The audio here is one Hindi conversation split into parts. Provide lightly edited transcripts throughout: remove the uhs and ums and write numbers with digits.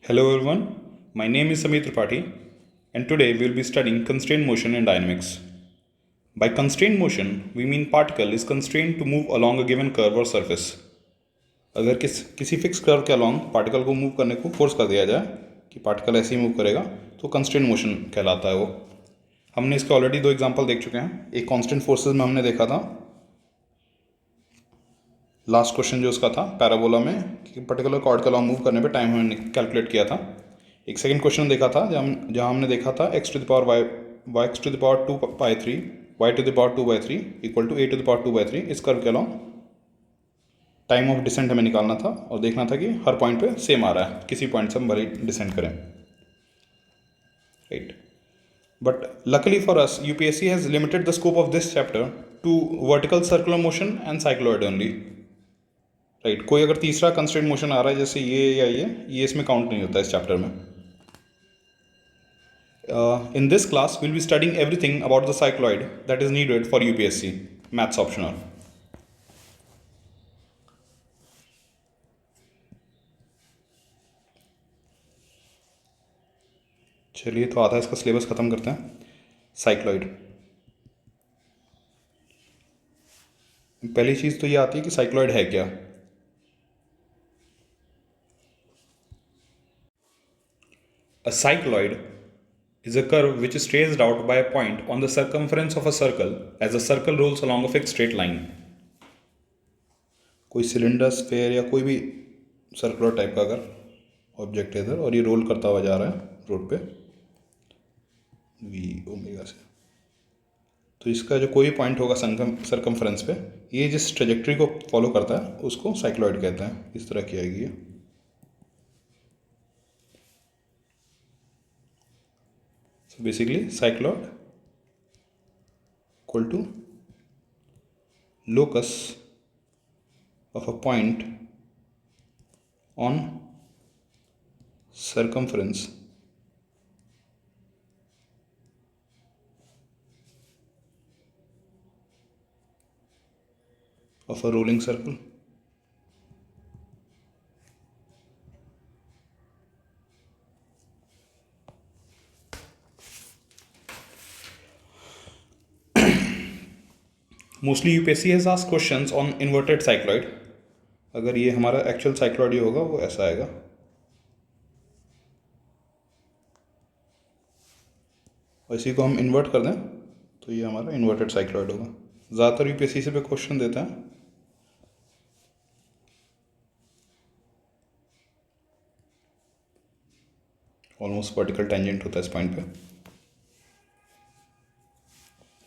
Hello everyone, my name is Samir Tripathi and today we will be studying constrained motion in dynamics. By constrained motion, we mean particle is constrained to move along a given curve or surface. अगर किसी फिक्स कर्व के अलॉन्ग पार्टिकल को मूव करने को फोर्स कर दिया जाए कि पार्टिकल ऐसे ही मूव करेगा तो कंस्ट्रेंट मोशन कहलाता है वो। हमने इसके ऑलरेडी दो एग्जांपल देख चुके हैं। एक कांस्टेंट फोर्सेस में हमने देखा था लास्ट क्वेश्चन जो उसका था पैराबोला में कि पर्टिकुलर कॉर्ड का अलॉन्ग मूव करने पे टाइम हमने कैलकुलेट किया था। एक सेकंड क्वेश्चन देखा था जहाँ हमने देखा था x to the power y x to the power 2/3 y to the power 2/3 equal to a to the power 2/3। इस कर्व के अलॉन्ग टाइम ऑफ डिसेंट हमें निकालना था और देखना था कि हर पॉइंट पे सेम आ रहा है, किसी पॉइंट से हम भले डिसेंट करें, right. But luckily for us UPSC has limited the scope of this chapter two vertical circular motion and cycloid only, right. कोई अगर तीसरा कंस्ट्रेंट मोशन आ रहा है जैसे ये या ये इसमें काउंट नहीं होता इस चैप्टर में। In this class we'll be studying everything about the cycloid that is needed for UPSC maths optional. चलिए तो आधा इसका सिलेबस ख़त्म करते हैं। साइक्लॉइड, पहली चीज़ तो ये आती है कि साइक्लॉइड है क्या। A cycloid is a curve which is traced out by a point on the circumference of a circle as the circle rolls along a fixed straight line. कोई सिलेंडर, स्फेयर या कोई भी सर्कुलर टाइप का अगर ऑब्जेक्ट है इधर और ये रोल करता हुआ जा रहा है रोड पे वी ओमेगा से, तो इसका जो कोई पॉइंट होगा सरकमफ्रेंस पे, ये जिस ट्रेजेक्ट्री को फॉलो करता है उसको साइक्लॉइड कहते हैं। इस तरह की आएगी ये। So basically cycloid equal to locus of a point on circumference of a rolling circle. Mostly UPSC has asked questions on inverted cycloid. अगर ये हमारा एक्चुअल साइक्लॉइड होगा वो ऐसा आएगा, और इसी को हम इन्वर्ट कर दें तो ये हमारा इन्वर्टेड साइक्लॉइड होगा। ज़्यादातर यूपीएससी से पे क्वेश्चन देता है। ऑलमोस्ट वर्टिकल टेंजेंट होता है इस पॉइंट पे।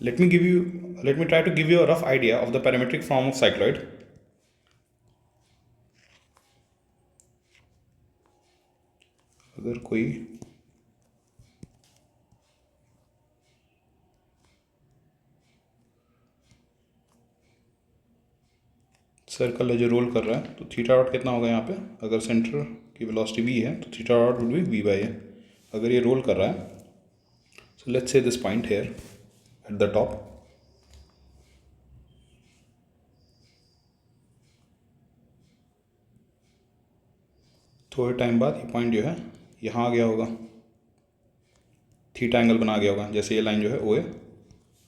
Let me try to give you a rough idea of the parametric form of cycloid. अगर कोई सर्कल है जो रोल कर रहा है तो थीटा डॉट कितना होगा यहाँ पे, अगर सेंटर की वेलोसिटी v है तो theta dot would be v by a. अगर ये रोल कर रहा है, so let's say this point here at the top, थोड़े टाइम बाद ये पॉइंट जो है यहाँ आ गया होगा, थीटा एंगल बना गया होगा, जैसे ये लाइन जो है वो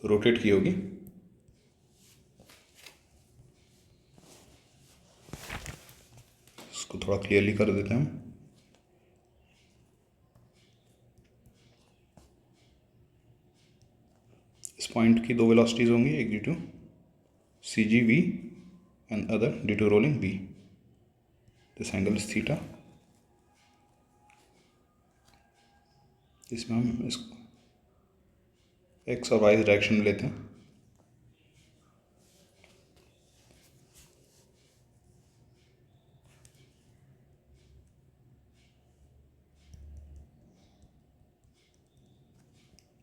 रोटेट की होगी। इसको थोड़ा क्लियरली कर देते हैं हम। इस पॉइंट की दो वेलोसिटीज होंगी, एक due to C G v and other due to rolling v. This angle is theta. इसमें हम इसको एक्स और वाई डायरेक्शन में लेते हैं।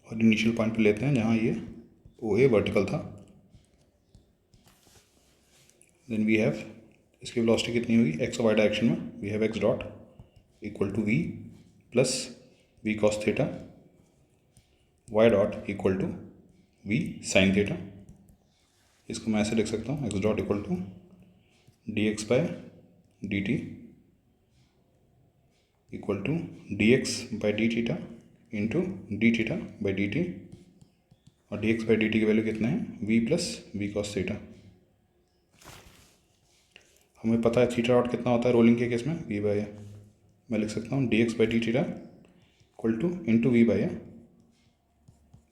और इनिशियल पॉइंट पे लेते हैं जहाँ ये ओ ए वर्टिकल था। देन वी हैव, इसकी वेलोसिटी कितनी होगी एक्स और वाई डायरेक्शन में, we have x dot equal to we plus we cos theta, y dot equal to v sine theta. इसको मैं ऐसे लिख सकता हूँ, x dot equal to D x by D t equal to D x by D theta into D theta by D t, और d x by D t की वैल्यू कितना है v plus we cos theta. हमें पता है थीटा डॉट कितना होता है रोलिंग के केस में वी बाई ए। मैं लिख सकता हूँ D x by D theta equal to into we by A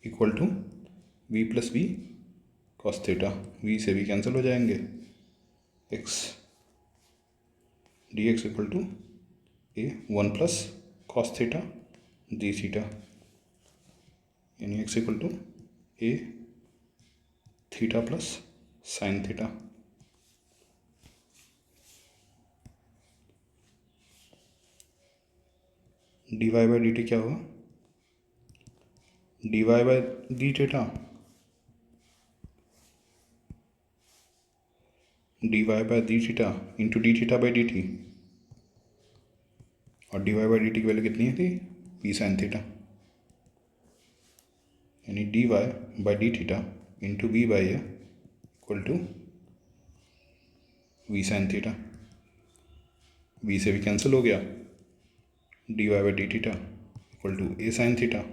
equal to we plus we cos theta. We से भी कैंसिल हो जाएंगे, X D X equal to A one plus cos theta D theta, यानी X equal to A theta plus sine theta. D Y by D T क्या होगा, D Y by D theta D Y by D theta into D theta by D t, और d Y by D t की वैल्यू कितनी है थी पी साइन थीटा, यानी d Y by D theta into we by A equal to v sine theta. We से भी कैंसिल हो गया, d Y by D theta equal to a sine theta,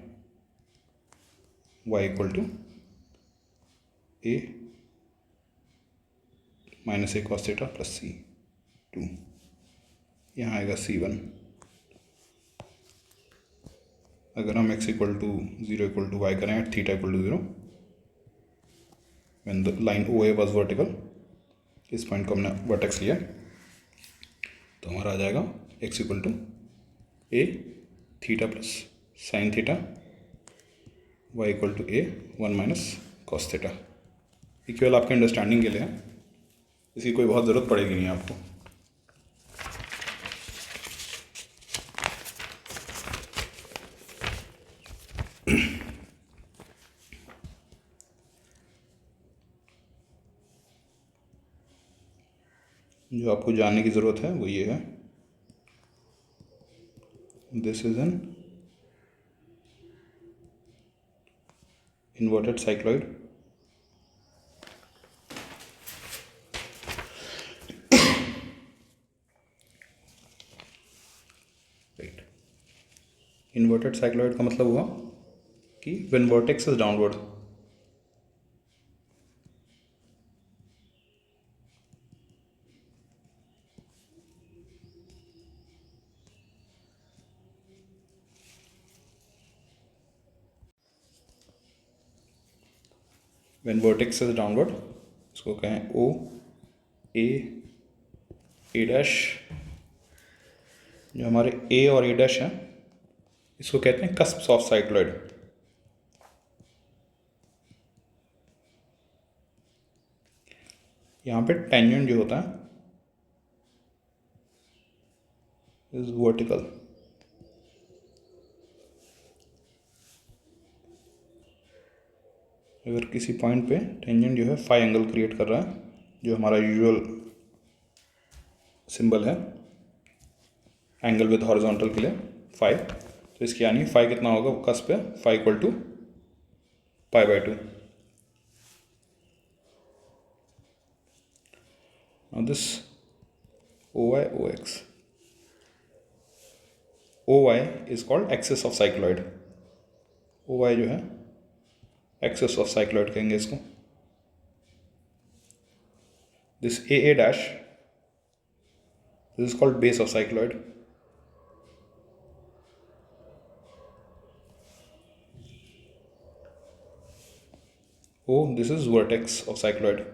y equal to a minus a cos theta plus c two, यहाँ आएगा C1। अगर हम x equal to 0 equal to Y करें at theta equal to 0 when the line OA was vertical, इस पॉइंट को हमने वर्टेक्स लिया, तो हमारा आ जाएगा x equal to A theta plus sine theta, y equal to A one minus cos theta. ये केवल आपके अंडरस्टैंडिंग के लिए है, इसकी कोई बहुत ज़रूरत पड़ेगी नहीं आपको। जो आपको जानने की ज़रूरत है वो ये है, this is an inverted cycloid right. Inverted cycloid का मतलब हुआ कि when vertex is downward, when vertex is downward, इसको कहें ओ ए डैश। जो हमारे ए और ए डैश हैं इसको कहते हैं कस्प्स ऑफ साइक्लॉइड। यहाँ पे टेंजेंट जो होता है इज वर्टिकल, अगर किसी पॉइंट पे टेंजेंट जो है फाई एंगल क्रिएट कर रहा है, जो हमारा यूजुअल सिंबल है एंगल विद हॉरिजॉन्टल के लिए फाई, तो इसकी यानी फाई कितना होगा कस पे, phi equal to pi by two. Now this OY OX, OY is called axis of cycloid। OY जो है एक्सेस ऑफ साइक्लॉइड कहेंगे इसको। This AA dash, this is called base of cycloid. O, this is vertex of cycloid.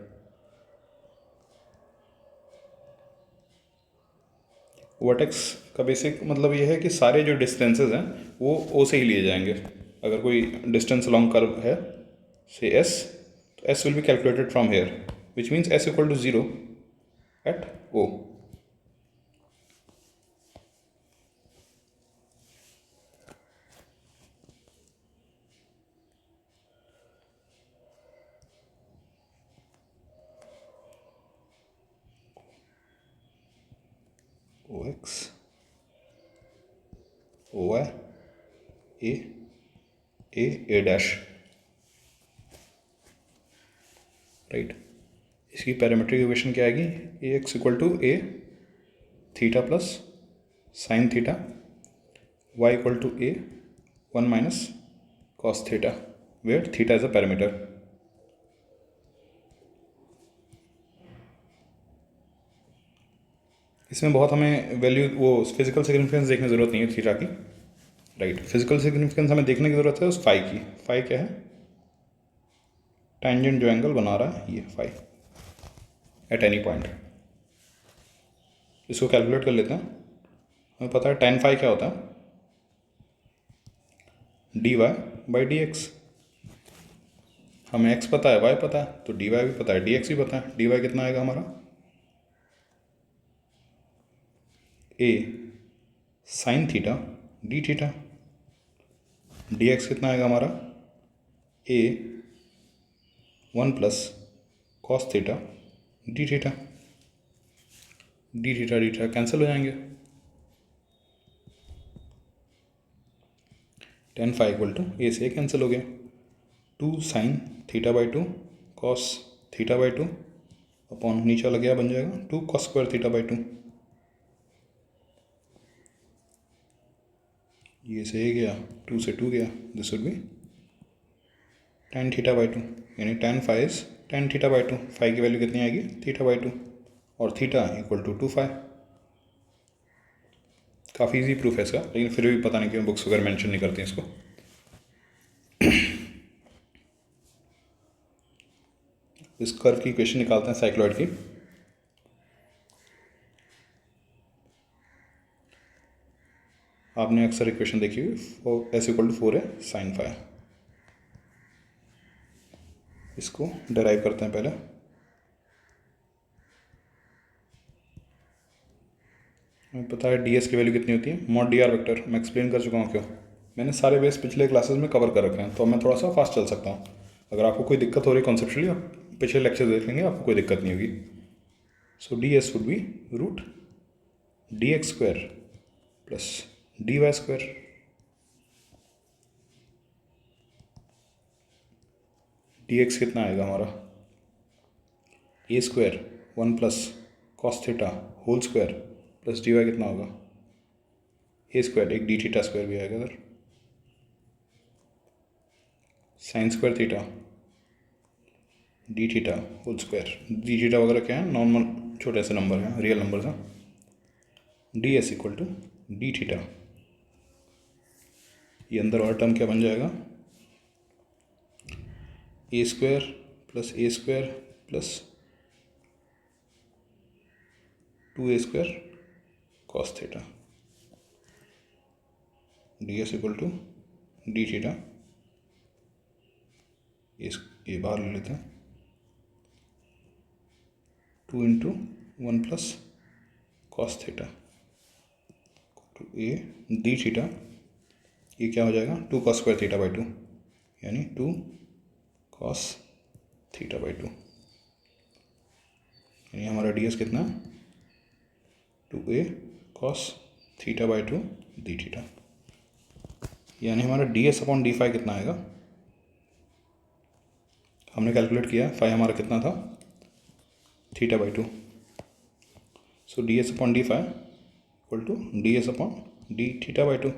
Vertex का बेसिक मतलब ये है कि सारे जो डिस्टेंसेज हैं वो O से ही लिए जाएंगे। अगर कोई डिस्टेंस अलॉन्ग कर्व है से S, तो S will be calculated from here, which means S equal to 0 at O। OX OY A dash, right. इसकी पैरामीट्रिक इक्वेशन क्या आएगी, AX equal to A theta plus sine theta y equal to a 1 minus cos theta, where theta is a parameter. इसमें बहुत हमें वैल्यू वो फिजिकल सिग्निफिकेंस देखने की ज़रूरत नहीं है थीटा की, राइट. फिजिकल सिग्निफिकेंस हमें देखने की ज़रूरत है उस फाई की. फाई क्या है? टेंजेंट जो एंगल बना रहा है ये फाई एट एनी पॉइंट. इसको कैलकुलेट कर लेते हैं. हमें पता है tan फाई क्या होता है, dy बाई डी एक्स. हमें x पता है, y पता है, तो dy भी पता है, dx भी पता है. dy कितना आएगा हमारा? a sign theta D theta. dx कितना आएगा हमारा? a 1 plus cos theta D theta. D theta cancel हो जाएंगे. tan फाई इक्वल टू ए से कैंसिल हो गया. 2 sine theta by 2 cos theta by 2 upon नीचे वाला क्या बन जाएगा? 2 कॉस स्क्वायर थीटा बाई 2. ये से ए गया, 2 से 2 गया. This would be tan theta by 2, यानी tan phi is tan theta by 2. Phi की वैल्यू कितनी आएगी? थीटा बाई 2, और थीटा इक्वल टू 2 फाई. काफ़ी इजी प्रूफ है इसका, लेकिन फिर भी पता नहीं क्यों बुक्स वगैरह मेंशन नहीं करती हैं इसको. इस कर्व की इक्वेशन निकालते हैं साइक्लॉइड की. आपने अक्सर इक्वेशन देखी हुई, एस इक्वल टू 4 है साइन फाई. इसको डिराइव करते हैं पहले. हमें पता है डी एस की वैल्यू कितनी होती है, मॉड डी आर वेक्टर. मैं एक्सप्लेन कर चुका हूँ क्यों. मैंने सारे बेस पिछले क्लासेस में कवर कर रखे हैं, तो मैं थोड़ा सा फास्ट चल सकता हूँ. अगर आपको कोई दिक्कत हो रही है कॉन्सेप्चुअली, आप पिछले लेक्चर देख लेंगे, आपको कोई दिक्कत नहीं होगी. So D S would be root D X square plus D Y square. D X कितना आएगा हमारा? A square 1 plus cos theta whole square plus D Y कितना होगा? ए स्क्वायर, एक डी थीटा स्क्वायर भी आएगा इधर. Sine square theta D theta whole square. D theta वगैरह क्या है? नॉर्मल छोटे से नंबर हैं, रियल नंबर हैं. D S equal to D theta. ये अंदर और टर्म क्या बन जाएगा? A square plus 2a square cos theta. D S equal to D theta. ये बाहर ले लेते हैं. 2 into 1 plus cos theta two a d theta. ये क्या हो जाएगा? 2 कॉस स्क्वायर थीटा बाई 2, यानी 2 कॉस थीटा बाई 2. यानी हमारा डी एस कितना है? 2a cos theta by 2 d theta. यानी हमारा d s upon d phi कितना आएगा? हमने कैलकुलेट किया, फाई हमारा कितना था? Theta by 2. So D s upon d phi equal to d s upon d theta by 2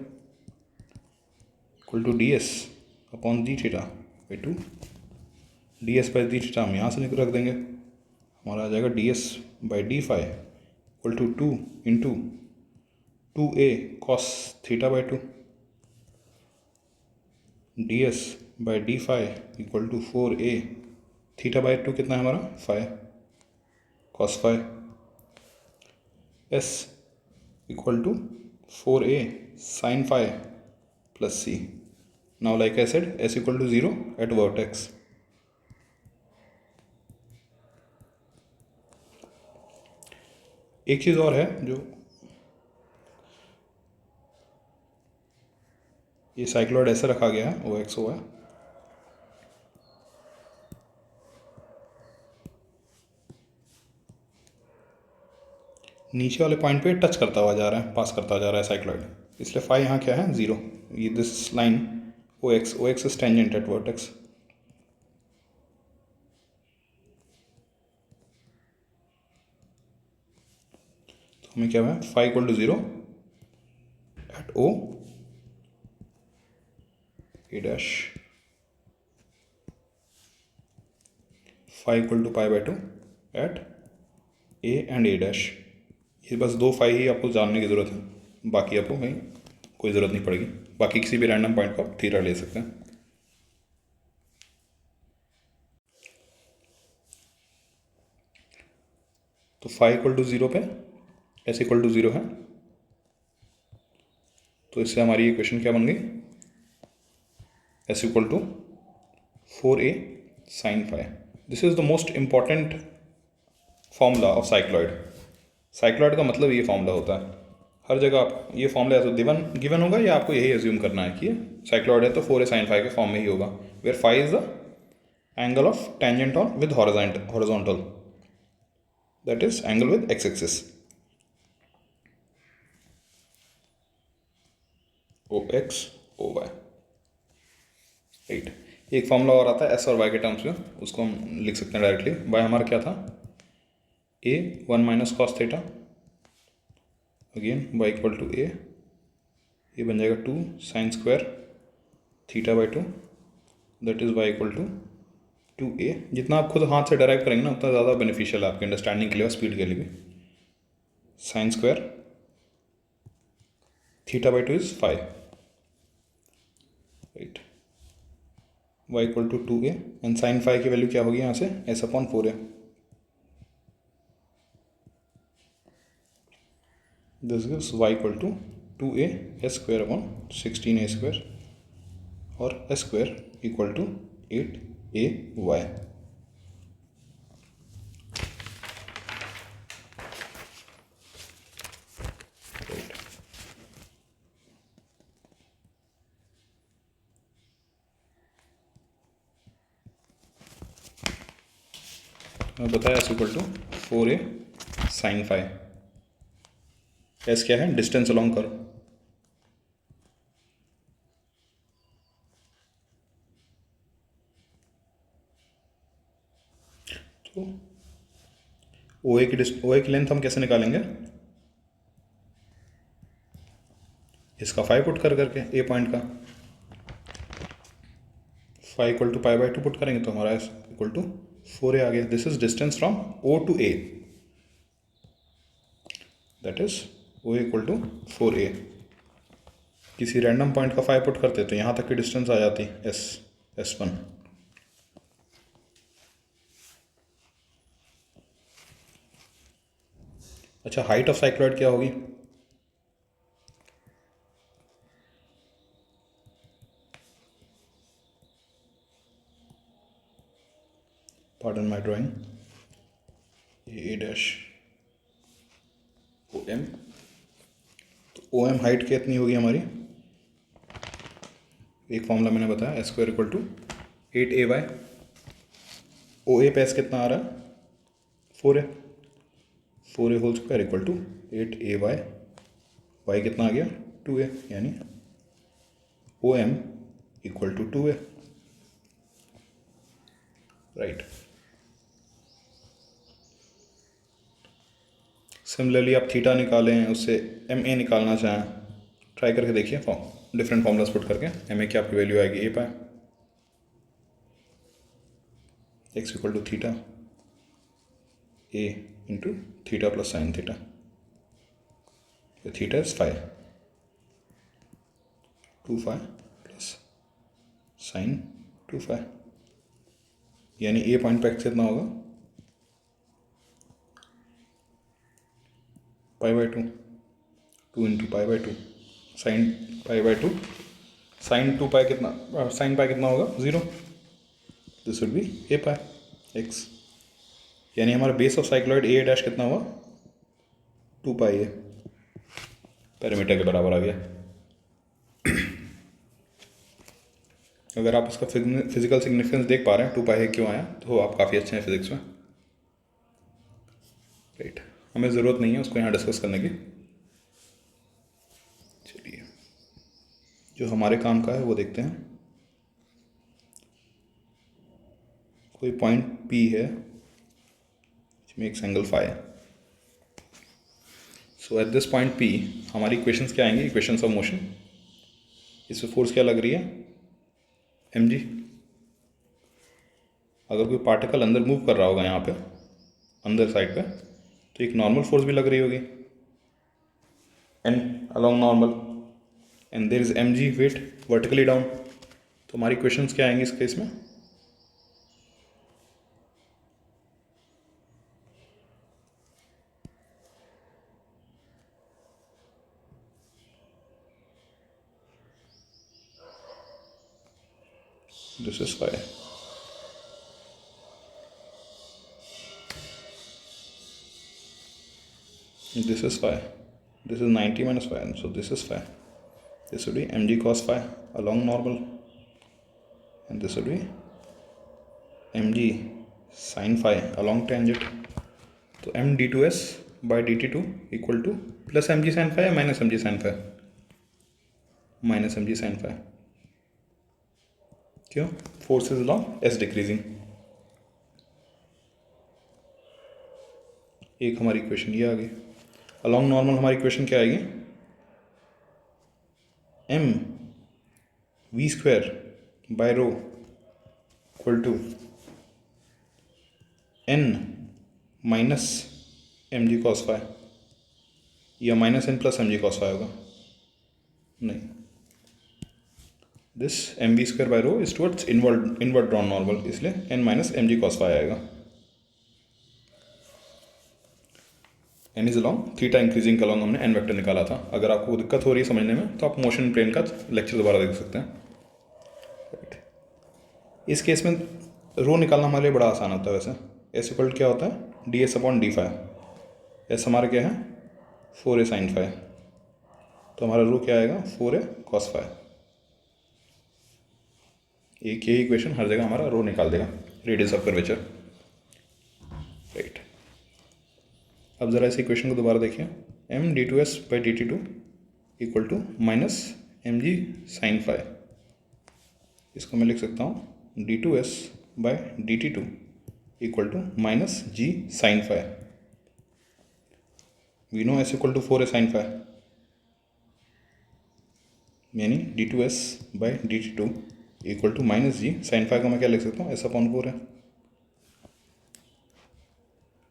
equal to d s upon d theta by 2. D S by D theta हम यहाँ से रख देंगे. हमारा आ जाएगा d S by d phi equal to 2 into 2a cos theta by 2. D S by d phi equal to 4a theta by 2 कितना है हमारा? Phi cos phi. S equal to 4a sine phi plus c. Now like I said, s equal to 0 at vertex. एक चीज़ और है जो ये साइक्लॉइड ऐसे रखा गया है, ओ एक्स ओ है. नीचे वाले पॉइंट पे टच करता हुआ जा रहा है, पास करता जा रहा है साइक्लॉइड, इसलिए फाई यहाँ क्या है? 0. ये this line O X is tangent at vertex. तो हमें क्या है? Phi equal to 0 at O A dash phi equal to pi by two at A and A dash. ये बस दो फाई ही आपको जानने की ज़रूरत है, बाकी आपको कहीं कोई ज़रूरत नहीं पड़ेगी। बाकी किसी भी रैंडम पॉइंट को आप थीटा ले सकते हैं। तो फाई इक्वल टू ज़ीरो पे एस इक्वल टू ज़ीरो है, तो इससे हमारी इक्वेशन क्या बन गई, s equal to 4a sine phi. This is the most important formula of cycloid. Cycloid का मतलब ये फॉर्मूला होता है, हर जगह आप ये फॉर्मूला तो गिवन होगा या आपको यही एज्यूम करना है कि साइक्लॉयड है तो 4a साइन फाई के फॉर्म में ही होगा, where phi is the angle of tangent on with horizontal, that is angle with x axis, O X O Y. Right, एक फॉर्मूला और आता है एस और वाई के टर्म्स में, उसको हम लिख सकते हैं डायरेक्टली। वाई हमारा क्या था, a 1 minus cos theta, again y equal to a, ये बन जाएगा 2 sine square theta by 2, that is y equal to 2a। जितना आप खुद हाथ से डायरेक्ट करेंगे ना उतना ज़्यादा बेनिफिशियल है आपके अंडरस्टैंडिंग के लिए और स्पीड के लिए भी। Sine square theta by 2 is 5, right, y equal to 2a and sine phi की वैल्यू क्या होगी यहाँ से, s upon 4a। This gives y equal to 2a s square upon 16a square और s square equal to 8ay। मैं बताया s equal to 4a sine phi. S क्या है, डिस्टेंस अलोंग कर्व। तो ओ ए की लेंथ हम कैसे निकालेंगे, इसका फाई पुट करके ए पॉइंट का phi equal to pi by 2 put करेंगे तो हमारा एस इक्वल टू 4a आ गया। This is distance from O to A, that is O equal to 4a। किसी रैंडम पॉइंट का फाई पुट करते तो यहाँ तक की डिस्टेंस आ जाती S1। अच्छा, हाइट ऑफ साइक्लॉइड क्या होगी, pardon my drawing, A dash O M. तो ओ एम हाइट कितनी होगी हमारी, एक फॉर्मूला मैंने बताया, s square equal to 8ay। O A पे एस कितना आ रहा है, 4a, 4a whole square equal to 8ay, y कितना आ गया 2a, यानी O M equal to 2a, right. Similarly आप थीटा निकालें, उससे एम ए निकालना चाहें, ट्राई करके देखिए, डिफरेंट फॉर्मूलाज पुट करके एम ए की आपकी वैल्यू आएगी a pi, x equal to theta a into theta plus sine theta, theta is 5, 2 plus sine 2, यानी ए पॉइंट पर एक्स कितना होगा, pi by 2 into pi by 2 sine pi by 2 sine 2 pi कितना, साइन पाई कितना होगा 0, this would be a pi x, यानी हमारा base of cycloid A dash कितना हुआ 2 पाई ए, पैरामीटर के बराबर आ गया। अगर आप उसका फिजिकल सिग्निफिकेंस देख पा रहे हैं 2 पाई ए क्यों आया, तो आप काफ़ी अच्छे हैं फिजिक्स में, राइट। हमें ज़रूरत नहीं है उसको यहाँ डिस्कस करने की। चलिए, जो हमारे काम का है वो देखते हैं। कोई पॉइंट P है which makes angle phi। So at this point P हमारी इक्वेशंस क्या आएंगी, इक्वेशंस ऑफ मोशन। इसमें फोर्स क्या लग रही है, एम जी। अगर कोई पार्टिकल अंदर मूव कर रहा होगा यहाँ पे अंदर साइड पे, तो एक नॉर्मल फोर्स भी लग रही होगी, N along normal, and there is m g weight vertically down. तो हमारी क्वेश्चंस क्या आएंगे इस केस में? This is phi, this is phi, this is 90 minus phi, so this is phi. This would be mg cos phi along normal, and this would be mg sin phi along tangent. तो m d2s by dt2 equal to plus mg sin phi या minus mg sin phi? minus mg sin phi. क्यों? Force is along s decreasing. एक हमारी इक्वेशन ये आ गई। अलॉन्ग नॉर्मल हमारी इक्वेशन क्या आएगी? m v square by rho equal to n minus M g cos phi, या minus n plus m g cos phi होगा? नहीं, this m v square by rho is towards inward drawn normal, इसलिए n minus M g cos phi आएगा। N is along theta increasing along हमने एन वेक्टर निकाला था। अगर आपको दिक्कत हो रही है समझने में तो आप मोशन प्लेन का लेक्चर दोबारा देख सकते हैं। इस केस में रो निकालना हमारे लिए बड़ा आसान होता है। वैसे एस इक्वल क्या होता है? D s upon d phi. S हमारा क्या है? 4a sine phi. तो हमारा रो क्या आएगा? 4a cos phi. एक ही इक्वेशन हर जगह हमारा रो निकाल देगा, रेडियस ऑफ कर्वेचर। राइट, अब ज़रा इस इक्वेशन को दोबारा देखिए। M D two S by D T two equal to minus M G sine phi. इसको मैं लिख सकता हूँ d two S by D T two equal to minus ji sine phi. We know s equal to 4a sine phi, यानी d two S by D T two equal to minus ji sine phi को मैं क्या लिख सकता हूँ? एस अपॉन 4 है।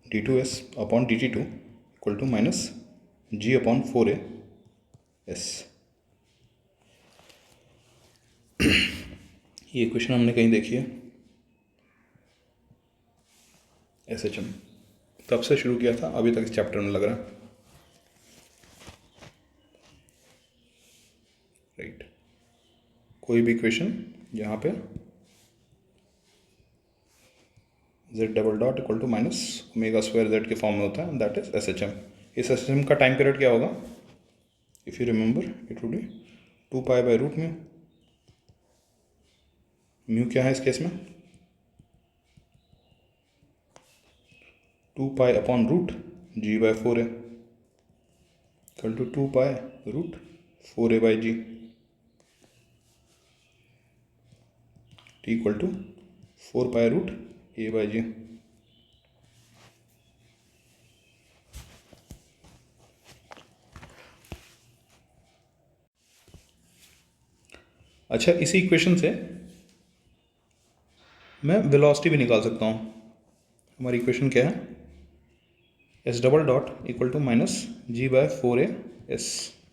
D two s upon d T two equal to minus g upon 4a S. ये क्वेश्चन हमने कहीं देखी है एस एच एम, तब से शुरू किया था, अभी तक इस चैप्टर में लग रहा है। राइट, कोई भी क्वेश्चन यहाँ पे z double dot equal to minus omega square z के फॉर्म में होता है, that is S H M. इस एस एच एम का टाइम पीरियड क्या होगा? If you remember it would be 2 pi by root mu. Mu क्या है इस केस में? 2 pi upon root g by 4a equal to 2 pi root 4a by g T equal to 4 pi root A by जी। अच्छा, इसी इक्वेशन से मैं वेलोसिटी भी निकाल सकता हूँ। हमारी इक्वेशन क्या है? S double dot equal to minus ji by 4a s.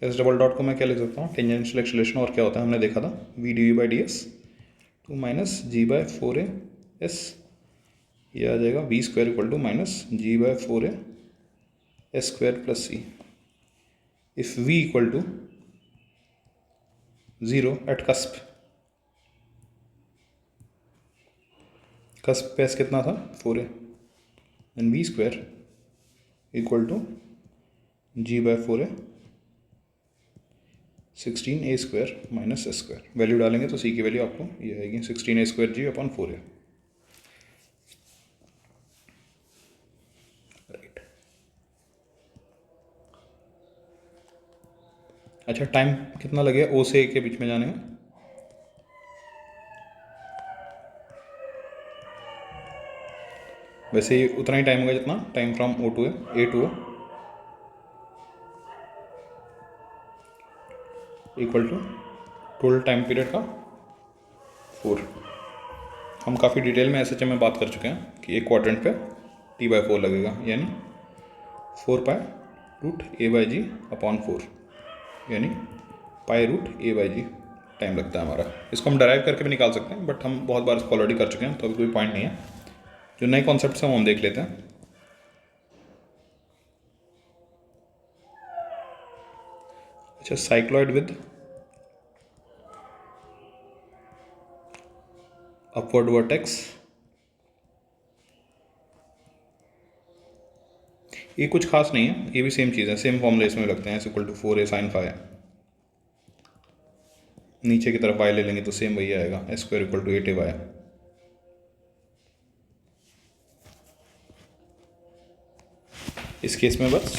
S double dot को मैं क्या लिख सकता हूँ? टेंजेंशियल एक्सेलरेशन, और क्या होता है हमने देखा था, V D we by D S to minus ji by 4a S. ये आ जाएगा V square equal to minus ji by 4a S square plus C. If V equal to 0 at cusp, cusp पे एस कितना था? 4a, and V square equal to G by 4a 16a square minus S square. Value डालेंगे तो सी की वैल्यू आपको ये आएगी 16a square G upon 4a। Right, अच्छा, टाइम कितना लगेगा ओ से ए के बीच में जाने में? वैसे ही उतना ही टाइम होगा जितना time from O to A to O equal to total time period का 4। हम काफ़ी डिटेल में एसएचएम में बात कर चुके हैं कि एक क्वाड्रेंट पे t/4 लगेगा, यानी 4π√a/g/4, यानी π√a/g टाइम लगता है हमारा। इसको हम डराइव करके भी निकाल सकते हैं, बट हम बहुत बार इसको ऑलरेडी कर चुके हैं तो अभी कोई पॉइंट नहीं है। जो नए कॉन्सेप्ट हैं वो हम देख लेते हैं। अच्छा, साइक्लॉइड विद अपवर्ड वर्टेक्स, ये कुछ खास नहीं है, ये भी सेम चीज़ है, सेम फॉर्मूले इसमें लगते हैं, s = 4a sin phi। नीचे की तरफ y ले लेंगे तो सेम वही आएगा, s² = 8ay। इस केस में बस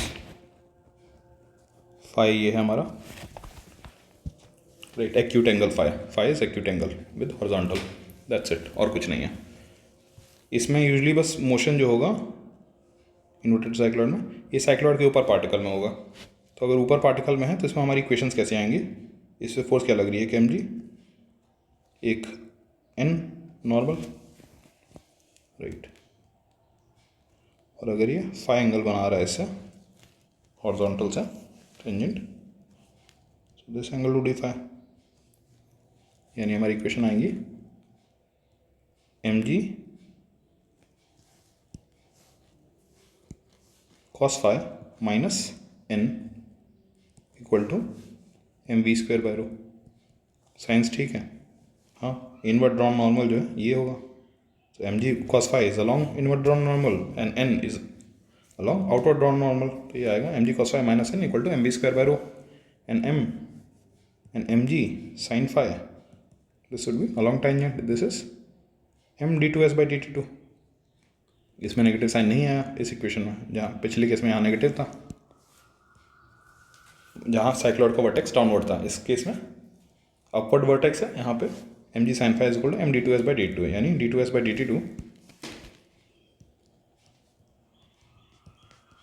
फाई ये है हमारा, right, acute angle phi is acute angle with horizontal, that's it, और कुछ नहीं है। इसमें यूजुअली बस मोशन जो होगा इन्वर्टेड साइक्लॉइड में, ये साइक्लॉइड के ऊपर पार्टिकल में होगा। तो अगर ऊपर पार्टिकल में है तो इसमें हमारी इक्वेशंस कैसे आएंगी, इससे फोर्स क्या लग रही है कि mg, एक n नॉर्मल, राइट, और अगर ये फाई एंगल बना रहा है इससे हॉरिजॉन्टल से tangent, so this angle to D phi, यानी हमारी इक्वेशन आएंगी mg cos phi minus n equal to mv²/ρ। Science ठीक है, हाँ, इनवर्ट ड्रॉन नॉर्मल जो है ये होगा, तो mg cos phi is along invert drawn normal and n is along outward drawn normal, तो ये आएगा mg cos phi minus n equal to mv²/ρ and mg sin phi, this would be along tangent, this is m d2s/dt2। इसमें नेगेटिव साइन नहीं आया इस इक्वेशन में, जहाँ पिछले केस में यहाँ नेगेटिव था, जहाँ साइक्लॉइड का वर्टेक्स डाउनवर्ड था, इस केस में अपवर्ड वर्टेक्स है। यहाँ पे mg sin phi = m d2s/dt2 है, यानी d2s/dt2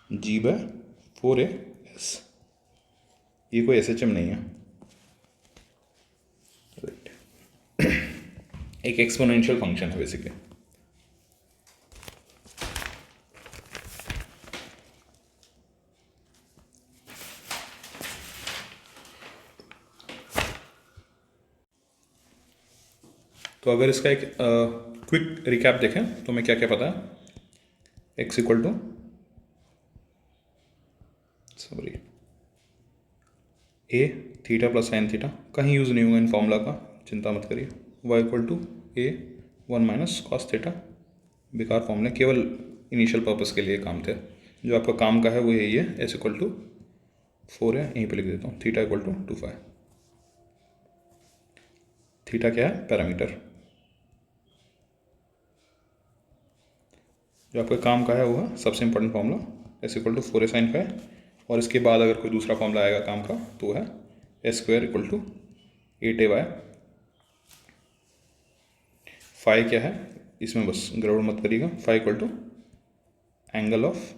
g/4as। ये कोई SHM नहीं है, राइट, एक एक्सपोनेंशियल फंक्शन है बेसिकली। तो अगर इसका एक क्विक रिकैप देखें तो हमें क्या क्या पता है, x equal to a theta plus sine theta, कहीं यूज़ नहीं होगा इन फॉर्मूला का, चिंता मत करिए। y equal to a 1 minus cos theta, बेकार फॉर्मूला, केवल इनिशियल पर्पस के लिए काम थे। जो आपका काम का है वो यही है, s इक्वल टू 4 है, यहीं पे लिख देता हूँ, थीटा इक्वल टू 2π। थीटा क्या है, पैरामीटर, जो आपके काम का है वो है सबसे important formula, s = 4a sin phi, और इसके बाद अगर कोई दूसरा फॉर्मूला आएगा काम का तो वो है s² = 8ay। फाई क्या है, इसमें बस गड़बड़ मत करिएगा, phi = angle of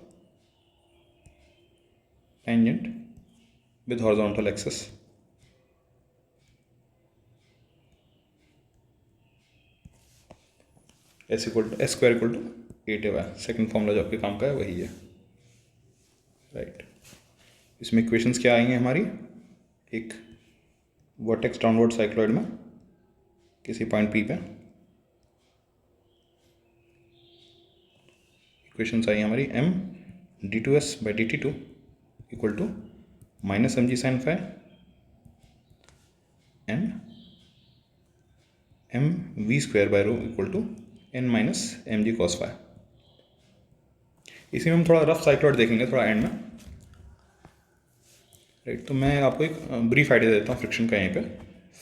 tangent with horizontal axis. s² = 8ay, second formula जो आपके काम का है वही है, राइट। इसमें इक्वेशंस क्या आएंगे हमारी, एक वर्टेक्स डाउनवर्ड साइक्लॉइड में किसी पॉइंट P पे इक्वेशंस आई हमारी m d2s/dt2 equal to minus mg sin phi and mv²/ρ equal to n minus mg cos phi। इसी में हम थोड़ा रफ साइक्लॉइड देखेंगे थोड़ा एंड में, राइट। तो मैं आपको एक ब्रीफ आइडिया देता हूँ फ्रिक्शन का। यहीं पे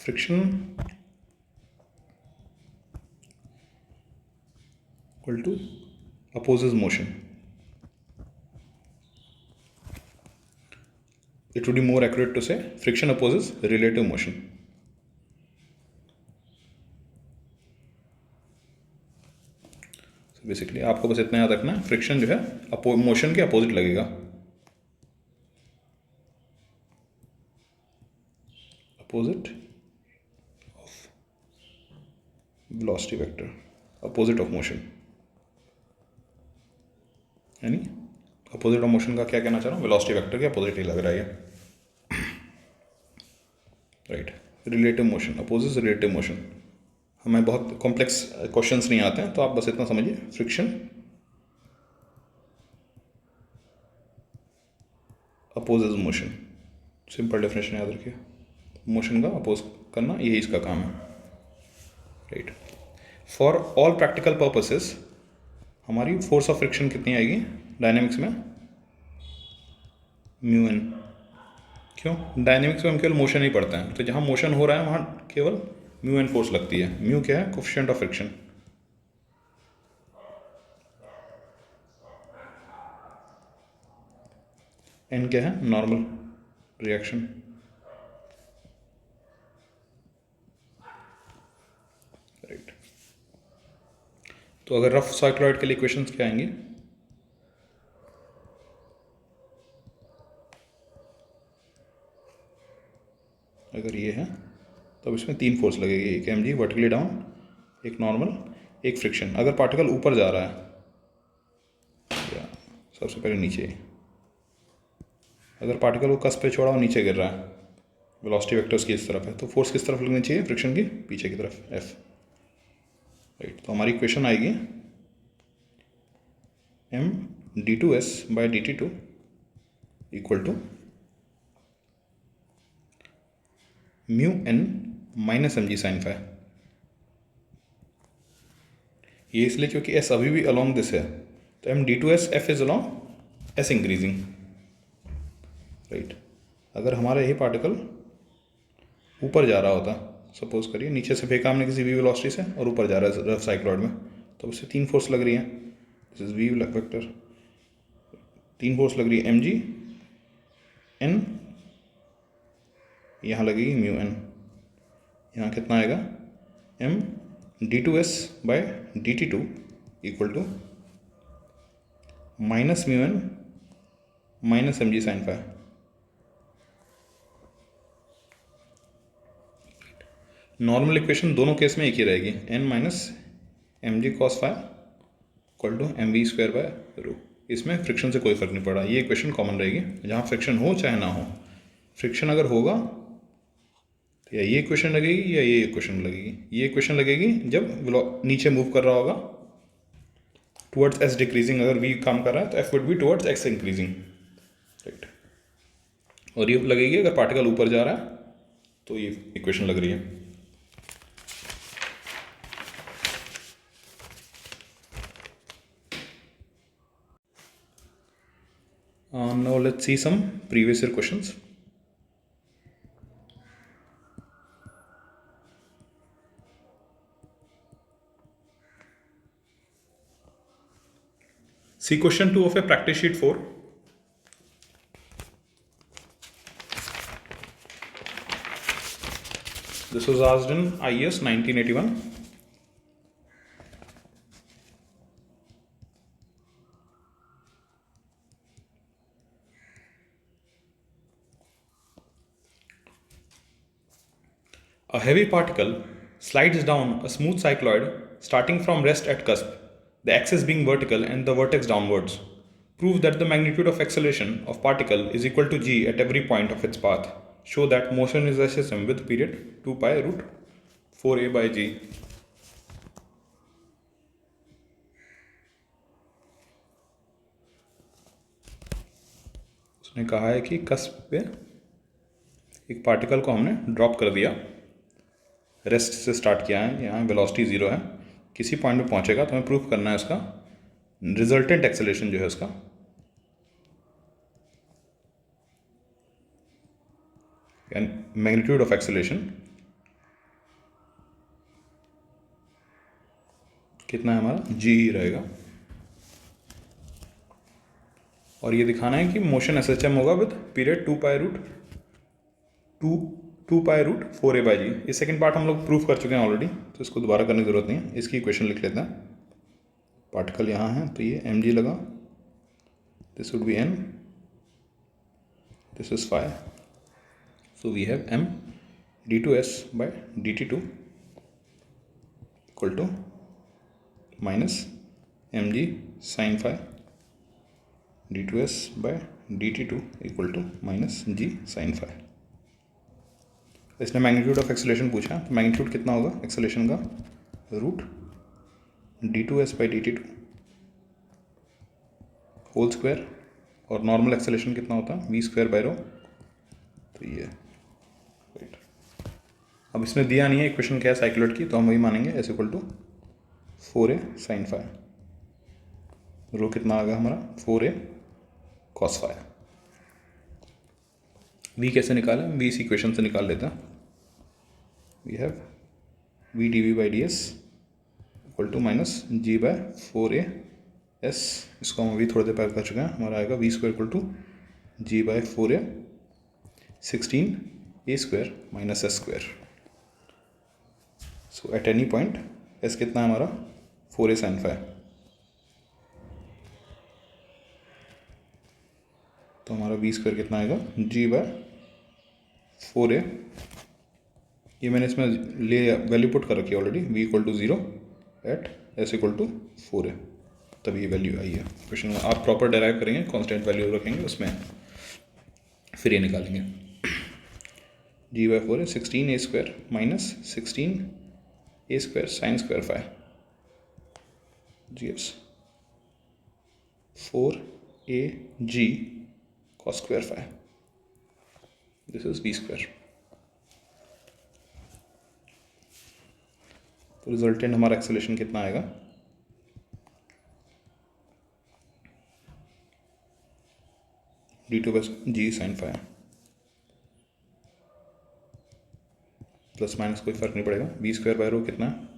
friction equal to opposes motion. It would be more accurate to say friction opposes relative motion. So basically आपको बस इतना याद रखना है, फ्रिक्शन जो है मोशन के अपोजिट लगेगा, opposite of velocity vector opposite of motion, यानी अपोजिट ऑफ मोशन का क्या कहना चाह रहा हूँ, वेलोसिटी वेक्टर के अपोजिट ही लग रहा है ये, right. Relative motion opposite relative motion. हमें बहुत कॉम्प्लेक्स क्वेश्चंस नहीं आते हैं, तो आप बस इतना समझिए, friction opposes motion, simple definition याद रखिए, मोशन का अपोज करना यही इसका काम है, right. For all practical purposes हमारी फोर्स ऑफ फ्रिक्शन कितनी आएगी डायनेमिक्स में, म्यू एन। क्यों, डायनेमिक्स में हम केवल मोशन ही पढ़ते हैं, तो जहाँ मोशन हो रहा है वहाँ केवल म्यू एन फोर्स लगती है। म्यू क्या है, कोफिशिएंट ऑफ फ्रिक्शन, एन क्या है, नॉर्मल रिएक्शन, राइट। तो अगर रफ साइक्लॉइड के लिए इक्वेशंस क्या आएंगे, अगर ये है तो इसमें 3 फोर्स लगेगी, एक एम जी वर्टिकली डाउन, एक नॉर्मल, एक फ्रिक्शन। अगर पार्टिकल ऊपर जा रहा है या सबसे पहले नीचे, अगर पार्टिकल को कस पे छोड़ा और नीचे गिर रहा है, वेलोसिटी वेक्टर उसकी इस तरफ है, तो फोर्स किस तरफ लगनी चाहिए, फ्रिक्शन की पीछे की तरफ, एफ, राइट। तो हमारी इक्वेशन आएगी M D two S by D T two equal to mu N minus M G sine phi. ये इसलिए क्योंकि एस अभी भी अलॉन्ग दिस है, तो M D two S F is along S increasing, right. अगर हमारा यही पार्टिकल ऊपर जा रहा होता, सपोज करिए नीचे से फेंका हमने किसी वी वेलोसिटी से और ऊपर जा रहा है रफ साइक्लॉइड में, तो उससे 3 फोर्स लग रही हैं, this is V vector, 3 force लग रही है, एम जी एन, यहाँ लगेगी म्यू एन, यहाँ कितना आएगा, m D two S by D T two equal to minus mu N minus M G sine phi. Normal equation दोनों केस में एक ही रहेगी, n minus M g cos phi equal to m v square by rho. इसमें फ्रिक्शन से कोई फर्क नहीं पड़ा, ये इक्वेशन कॉमन रहेगी, जहाँ फ्रिक्शन हो चाहे ना हो। फ्रिक्शन अगर होगा तो या ये इक्वेशन लगेगी या ये इक्वेशन लगेगी। ये इक्वेशन लगेगी जब नीचे मूव कर रहा होगा टुवर्ड्स एस डिक्रीजिंग, अगर वी काम कर रहा है तो F would be towards x increasing, right. और ये लगेगी अगर पार्टिकल ऊपर जा रहा है, तो ये इक्वेशन लग रही है। Now let's see some previous year questions. See question 2 of a practice sheet 4. This was asked in IS 1981. A heavy particle slides down a smooth cycloid starting from rest at cusp, the axis being vertical and the vertex downwards. Prove that the magnitude of acceleration of particle is equal to g at every point of its path. Show that motion is SSM with period 2 pi root 4a by g. उसने कहा है कि कस्प पे एक पार्टिकल को हमने ड्रॉप कर दिया, रेस्ट से स्टार्ट किया है, यहाँ वेलोसिटी 0 है, किसी पॉइंट पे पहुँचेगा तो हमें प्रूफ करना है उसका रिजल्टेंट एक्सेलरेशन जो है उसका मैग्नीट्यूड ऑफ एक्सेलरेशन कितना है हमारा, जी ही रहेगा। और ये दिखाना है कि मोशन एस एच एम होगा with period 2 pi root 4a by g. ये सेकेंड पार्ट हम लोग प्रूफ कर चुके हैं ऑलरेडी, तो इसको दोबारा करने की ज़रूरत नहीं है। इसकी इक्वेशन लिख लेते हैं। पार्टिकल यहाँ है तो ये एम जी लगा, this would be N, this is phi, so we have M D two S by D T two equal to minus M G sine phi D two S by D T two equal to minus ji sine phi. इसने मैग्नीट्यूड ऑफ एक्सेलरेशन पूछा, तो मैग्नीट्यूड कितना होगा एक्सेलरेशन का, root D two S by D T two whole square, और नॉर्मल एक्सेलरेशन कितना होता है वी स्क्वायर बाय रो, तो ये राइट। अब इसमें दिया नहीं है इक्वेशन क्या है साइक्लोइड की, तो हम वही मानेंगे s equal to 4a sine phi, rho कितना आ गया हमारा 4a कॉस फाई। वी कैसे निकालें, वी इस इक्वेशन से निकाल लेते हैं। We have V D we by D S equal to minus ji by 4a S, इसको हम अभी थोड़ी देर पहले कर चुके हैं, हमारा आएगा V square equal to G by 4a 16a square minus S square. So at any point S कितना है हमारा 4a साइन फाई, तो हमारा वी स्क्वायर कितना आएगा जी बाय 4a, ये मैंने इसमें ले वैल्यू पुट कर रखी है already, v equal to 0 at S equal to 4a, तभी ये वैल्यू आई है। क्वेश्चन में आप प्रॉपर डेराइव करेंगे, कांस्टेंट वैल्यू रखेंगे उसमें, फिर ये निकालेंगे। G by 4a 16a square minus 16a square sine square phi g s 4a g cos square phi, this is v square। तो रिजल्टेंट हमारा एक्सेलरेशन कितना आएगा, डी टू बस जी साइन फाई, प्लस माइनस कोई फर्क नहीं पड़ेगा, वी स्क्वायर बाय रो कितना है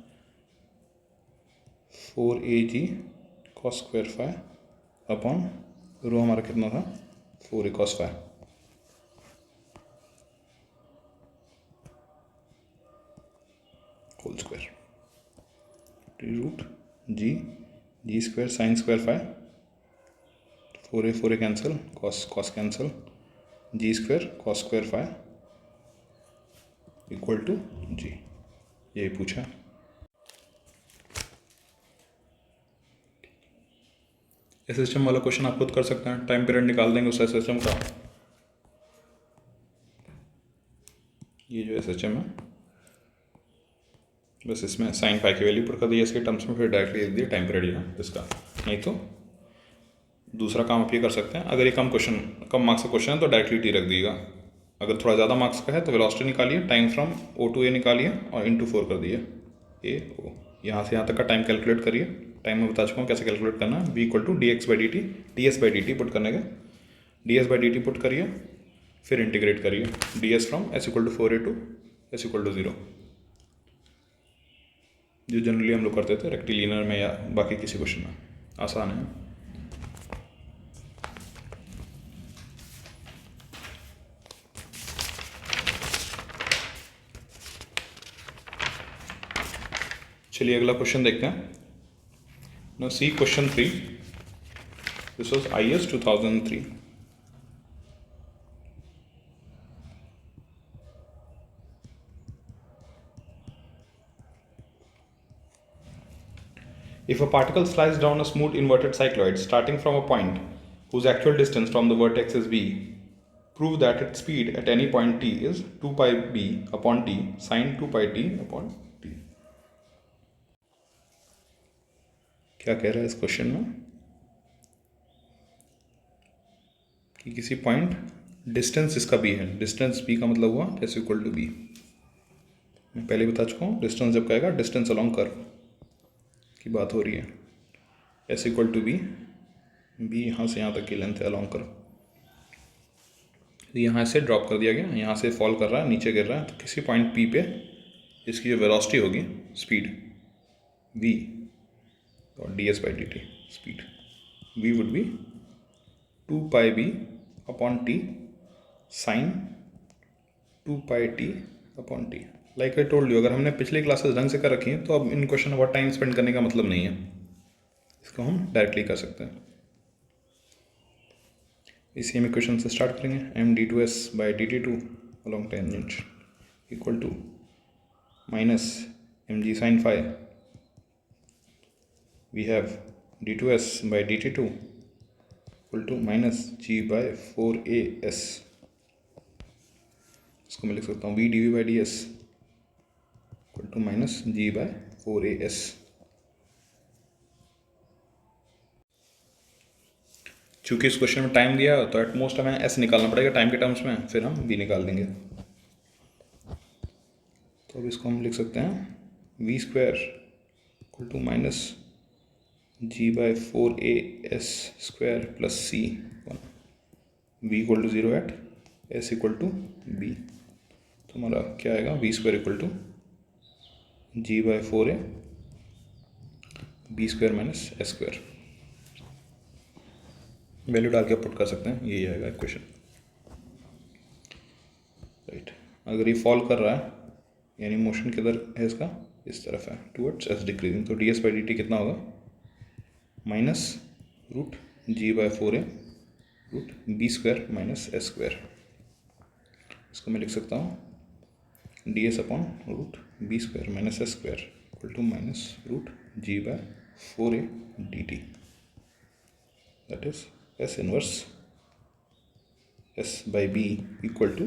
4a g cos square phi upon rho हमारा कितना था 4a cos phi, whole square root g square sine square phi, 4a cancel, cos cancel, g square cos square phi equal to g, यही पूछा। एसएचएम वाला क्वेश्चन आप खुद कर सकते हैं, टाइम पीरियड निकाल देंगे उस एसएचएम का। ये जो एसएचएम है बस इसमें साइन फाई की वैल्यू पुट कर दी इसके टर्म्स में, फिर डायरेक्टली लिख दिया टाइम पीरियड यहाँ इसका। नहीं तो दूसरा काम आप ये कर सकते हैं, अगर ये कम मार्क्स का क्वेश्चन है तो डायरेक्टली टी रख दीजिएगा, अगर थोड़ा ज़्यादा मार्क्स का है तो वेलोसिटी निकालिए, टाइम फ्रॉम ओ टू ए निकालिए और इंटू 4 कर दिए ए ओ, यहाँ से यहाँ तक का टाइम कैलकुलेट करिए। टाइम में बता चुका हूँ कैसे कैलकुलेट करना है, V equal to D x by D T, D S by D T put करने के, D S by D T put करिए, फिर इंटीग्रेट करिए D S from S equal to 4a to S equal to 0, जो जनरली हम लोग करते थे रेक्टिलिनियर में या बाकी किसी क्वेश्चन में, आसान है। चलिए अगला क्वेश्चन देखते हैं। Now see question 3. This was IS 2003. If a particle slides down a smooth inverted cycloid starting from a point whose actual distance from the vertex is v, prove that its speed at any point t is 2 pi b upon t sine 2 pi t upon t. क्या कह रहा है इस क्वेश्चन में कि किसी पॉइंट डिस्टेंस इसका b है, डिस्टेंस b का मतलब हुआ s इक्वल टू b, मैं पहले बता चुका हूँ डिस्टेंस जब कहेगा डिस्टेंस अलॉन्ग कर्व की बात हो रही है, s equal to b, b यहाँ से यहाँ तक की लेंथ है अलॉन्ग कर्व, यहाँ से ड्रॉप कर दिया गया, यहाँ से फॉल कर रहा है नीचे गिर रहा है, तो किसी पॉइंट p पे इसकी जो वेलोसिटी होगी स्पीड v और ds by dt speed v would be 2 pi b upon t sine 2 pi t upon t। Like I told you, अगर हमने पिछले क्लासेस ढंग से कर रखी हैं तो अब इन क्वेश्चन बहुत टाइम स्पेंड करने का मतलब नहीं है, इसको हम डायरेक्टली कर सकते हैं। इसी हम इक्वेशन से स्टार्ट करेंगे, M D two S by D T two along tangent equal to minus M G sine phi we have d2s by dt2 equal to minus g by 4as. इसको मैं लिख सकता हूँ v dv by ds equal to minus g by 4as. चूँकि इस क्वेश्चन में टाइम दिया तो एटमोस्ट हमें s निकालना पड़ेगा टाइम के टर्म्स में, फिर हम v निकाल देंगे. तो अब इसको हम लिख सकते हैं v square equal to minus g by 4as square plus c 1, v equal to 0 at s equal to b. तो हमारा क्या आएगा v square equal to g by 4a b square minus s square. Value डाल के पुट कर सकते हैं, यही आएगा इक्वेशन. राइट. अगर ये फॉल कर रहा है यानी मोशन किधर है इसका, इस तरफ है टूवर्ड्स एस डिक्रीजिंग, तो d S by D t कितना होगा minus root ji by 4a root b square minus S square. इसको मैं लिख सकता हूँ d s upon root b square minus S square equal to minus root ji by 4a d t. That is s inverse s by b equal to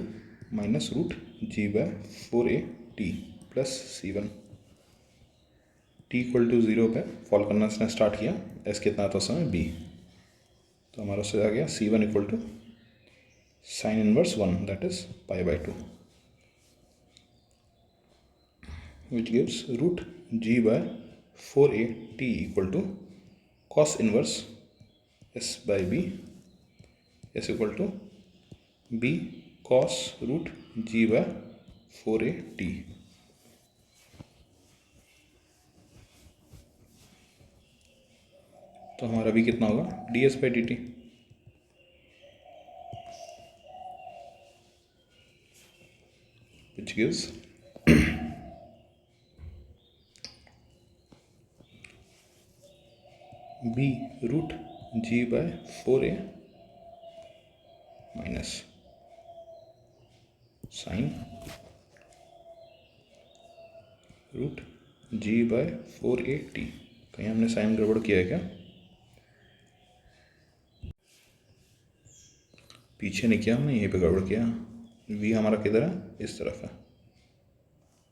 minus root ji by 4a t plus c1. T equal to 0 पे फॉल करना इसने स्टार्ट किया, एस कितना था उस समय b, तो हमारा उससे आ गया c1 equal to sine inverse 1 that is pi by 2 which gives root g by 4a t equal to cos inverse s by b, s equal to b cos root g by 4a t. तो हमारा भी कितना होगा D S by D T, which gives B root ji by 4a minus sine root ji by 4a T. कहीं हमने साइन गड़बड़ किया है क्या, पीछे नहीं किया हमने, यहीं पे गड़बड़ किया. v हमारा किधर है, इस तरफ है,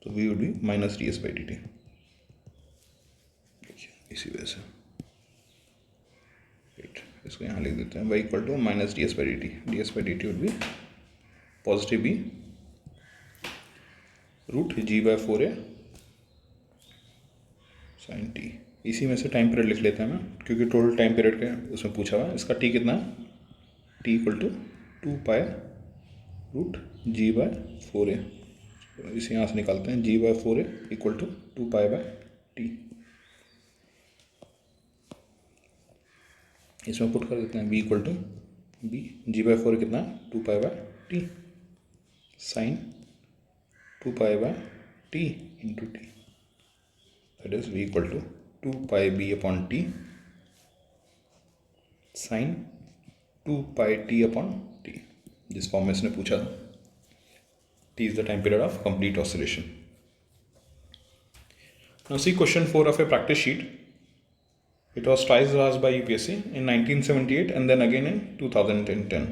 तो v would be minus D S by D T. देखिए इसी वजह से राइट, इसको यहाँ लिख देते हैं y equal to minus D S by D T. D S by D T would be positive b root g by 4a sine t. इसी में से टाइम पीरियड लिख लेते हैं मैं, क्योंकि टोटल टाइम पीरियड के उसमें पूछा हुआ है. इसका t कितना है, t equal to 2 pi root g by 4a. इसे यहाँ से निकालते हैं g by 4a equal to 2 pi by t. इसमें पुट कर देते हैं b equal to b g by 4 कितना है 2 pi by t sine 2 pi by t into T. That is v equal to 2 pi b upon t sine 2 pi t upon t. जिस फॉर्म में इसने पूछा था, t is the time period of complete oscillation. Now see question 4 of a practice sheet. It was twice asked by UPSC in 1978 and then again in 2010.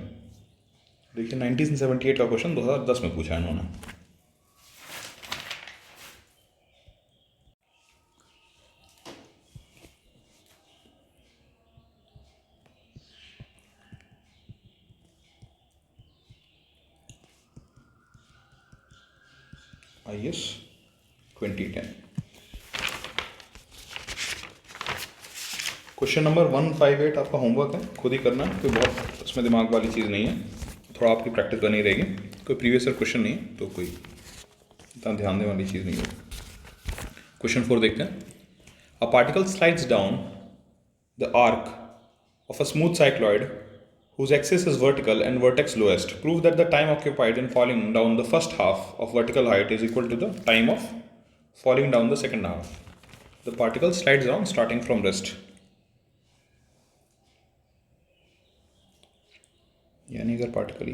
देखिए 1978 का क्वेश्चन 2010 में पूछा है इन्होंने. IS 2010. क्वेश्चन नंबर 158 आपका होमवर्क है, खुद ही करना है, कोई बहुत उसमें दिमाग वाली चीज़ नहीं है, थोड़ा आपकी प्रैक्टिस करनी रहेगी. कोई प्रीवियस ईयर क्वेश्चन नहीं है तो कोई इतना ध्यान देने वाली चीज़ नहीं है. क्वेश्चन 4 देखते हैं. A particle slides down the arc of a smooth cycloid whose axis is vertical and vertex lowest. Prove that the time occupied in falling down the first half of vertical height is equal to the time of falling down the second half. The particle slides down starting from rest. यानी अगर पार्टिकल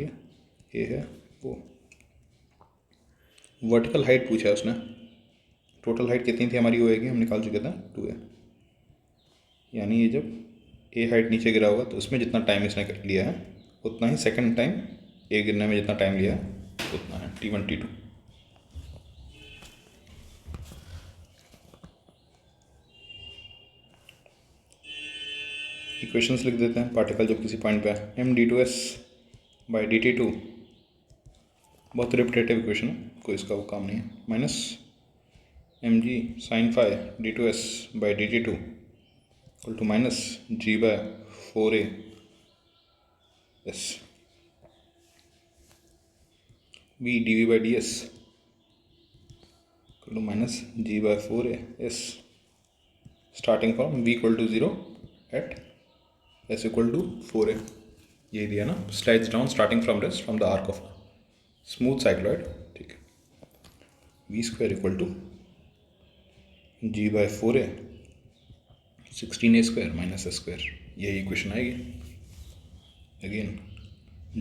ये है वो वर्टिकल हाइट पूछा है उसने. टोटल हाइट कितनी थी हमारी, होएगी हम निकाल चुके थे 2 है. यानी ये जब ए हाइट नीचे गिरा होगा तो उसमें जितना टाइम इसने लिया है उतना ही सेकंड टाइम ए गिरने में जितना टाइम लिया है उतना है T1 T2। इक्वेशंस लिख देते हैं। पार्टिकल जब किसी पॉइंट पे है md2s बाई dt2, बहुत रिपीटेटिव इक्वेशन है, कोई इसका वो काम नहीं है, minus mg sin phi d2s by dt2 equal to minus g by 4a s v dv by ds equal to minus g by 4a s starting from v equal to 0 at s equal to 4a। ये दिया ना, slides down starting from rest from the arc of smooth cycloid. ठीक है, v square equal to g by 4a 16a square minus s square, यही इक्वेशन आएगी। Again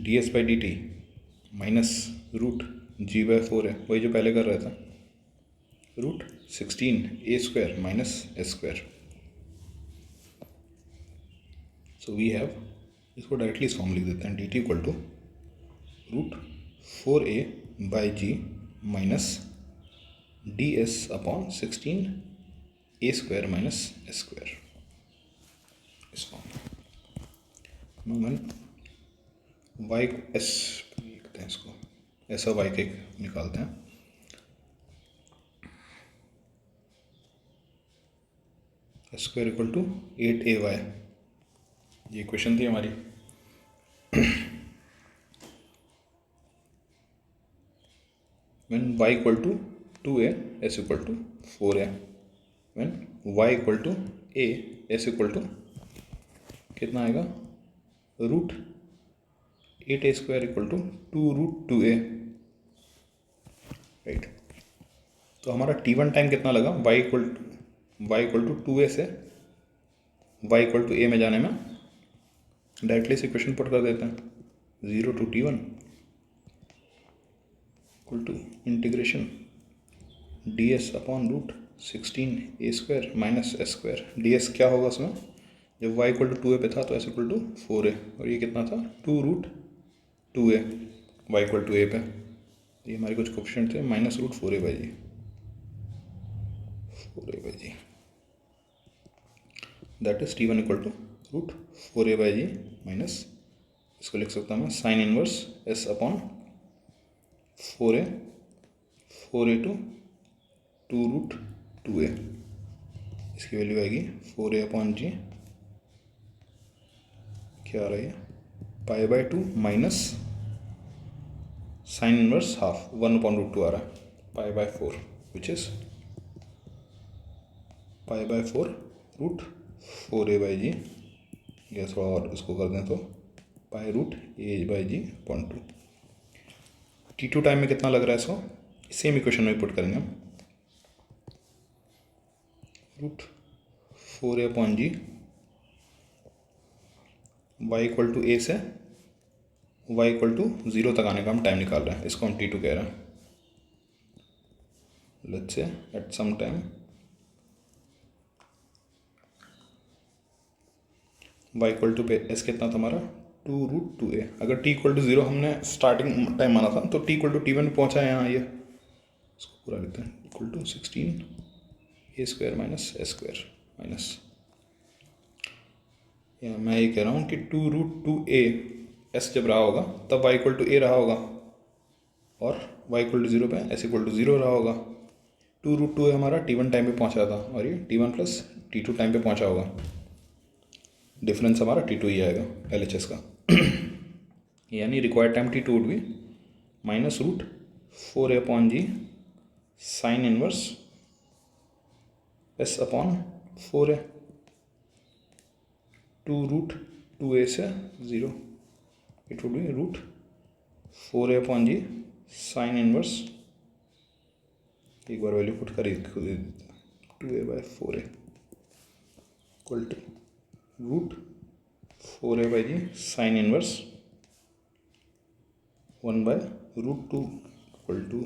ds by dt minus root g by 4a, वही जो पहले कर रहा था, root 16a square minus s square. So we have, इसको डायरेक्टली इस फॉर्म लिख देते हैं, dt equal to root 4a by G minus ds upon 16a square minus s square, इस फॉर्म में y s लिखते हैं, इसको ऐसा y के निकालते हैं। s square equal to 8ay, ये इक्वेशन थी हमारी। when y equal to 2a s equal to 4a, when y equal to a s equal to कितना आएगा, root 8a square equal to 2 root 2a, right. तो हमारा t1 टाइम कितना लगा, y इक्वल टू 2a से y इक्वल टू a में जाने में। डायरेक्टली इस इक्वेशन पुट कर देते हैं, 0 to T1 equal to integration ds upon root 16a square minus s square. ds क्या होगा उसमें, जब y इक्वल टू 2a पे था तो s इक्वल टू 4a, और ये कितना था 2 root 2a y equal to a पे, ये हमारे कुछ कोफिशिएंट थे, minus root 4a by G, 4a by G, that is T1 equal to root 4a by G minus, इसको लिख सकता हूँ मैं sine inverse s upon 4a to 2 root 2a, इसकी वैल्यू आएगी 4a अपॉन जी, क्या आ रही है, pi by 2 minus sine inverse half 1 upon root 2 आ रहा है, pi by 4 which is pi by 4 root 4a by g, या थोड़ा और इसको कर दें तो pi root a by g upon 2। T2 time में कितना लग रहा है इसको, सेम इक्वेशन में पुट करेंगे हम, root 4a upon G, y equal to a से y इक्वल टू 0 तक आने का हम टाइम निकाल रहे हैं, इसको हम T2 कह रहे हैं। Let's say at some time y equal to पे s कितना था हमारा 2 रूट 2a, अगर t इक्वल टू 0 हमने स्टार्टिंग टाइम माना था तो t इक्वल टू T1 पहुँचा है यहाँ, ये इसको पूरा लिखते हैं, equal to 16a square minus s square minus, या मैं ये कह रहा हूँ कि 2 रूट 2a s जब रहा होगा तब y इक्वल टू a रहा होगा, और y इक्वल टू 0 पे s इक्वल टू 0 रहा होगा। 2 रूट 2 हमारा T1 टाइम पे पहुँचा था, और ये T1 प्लस T2 टाइम पे पहुँचा होगा, डिफरेंस हमारा T2 ही आएगा LHS का। यानी required time T2 would be minus root 4a upon G sine inverse s upon 4a, 2 root 2a से 0, it would be root 4a upon G sine inverse, एक बार वैल्यू पुट कर 2a by 4a equal to root 4a by G sine inverse 1 by root 2 equal to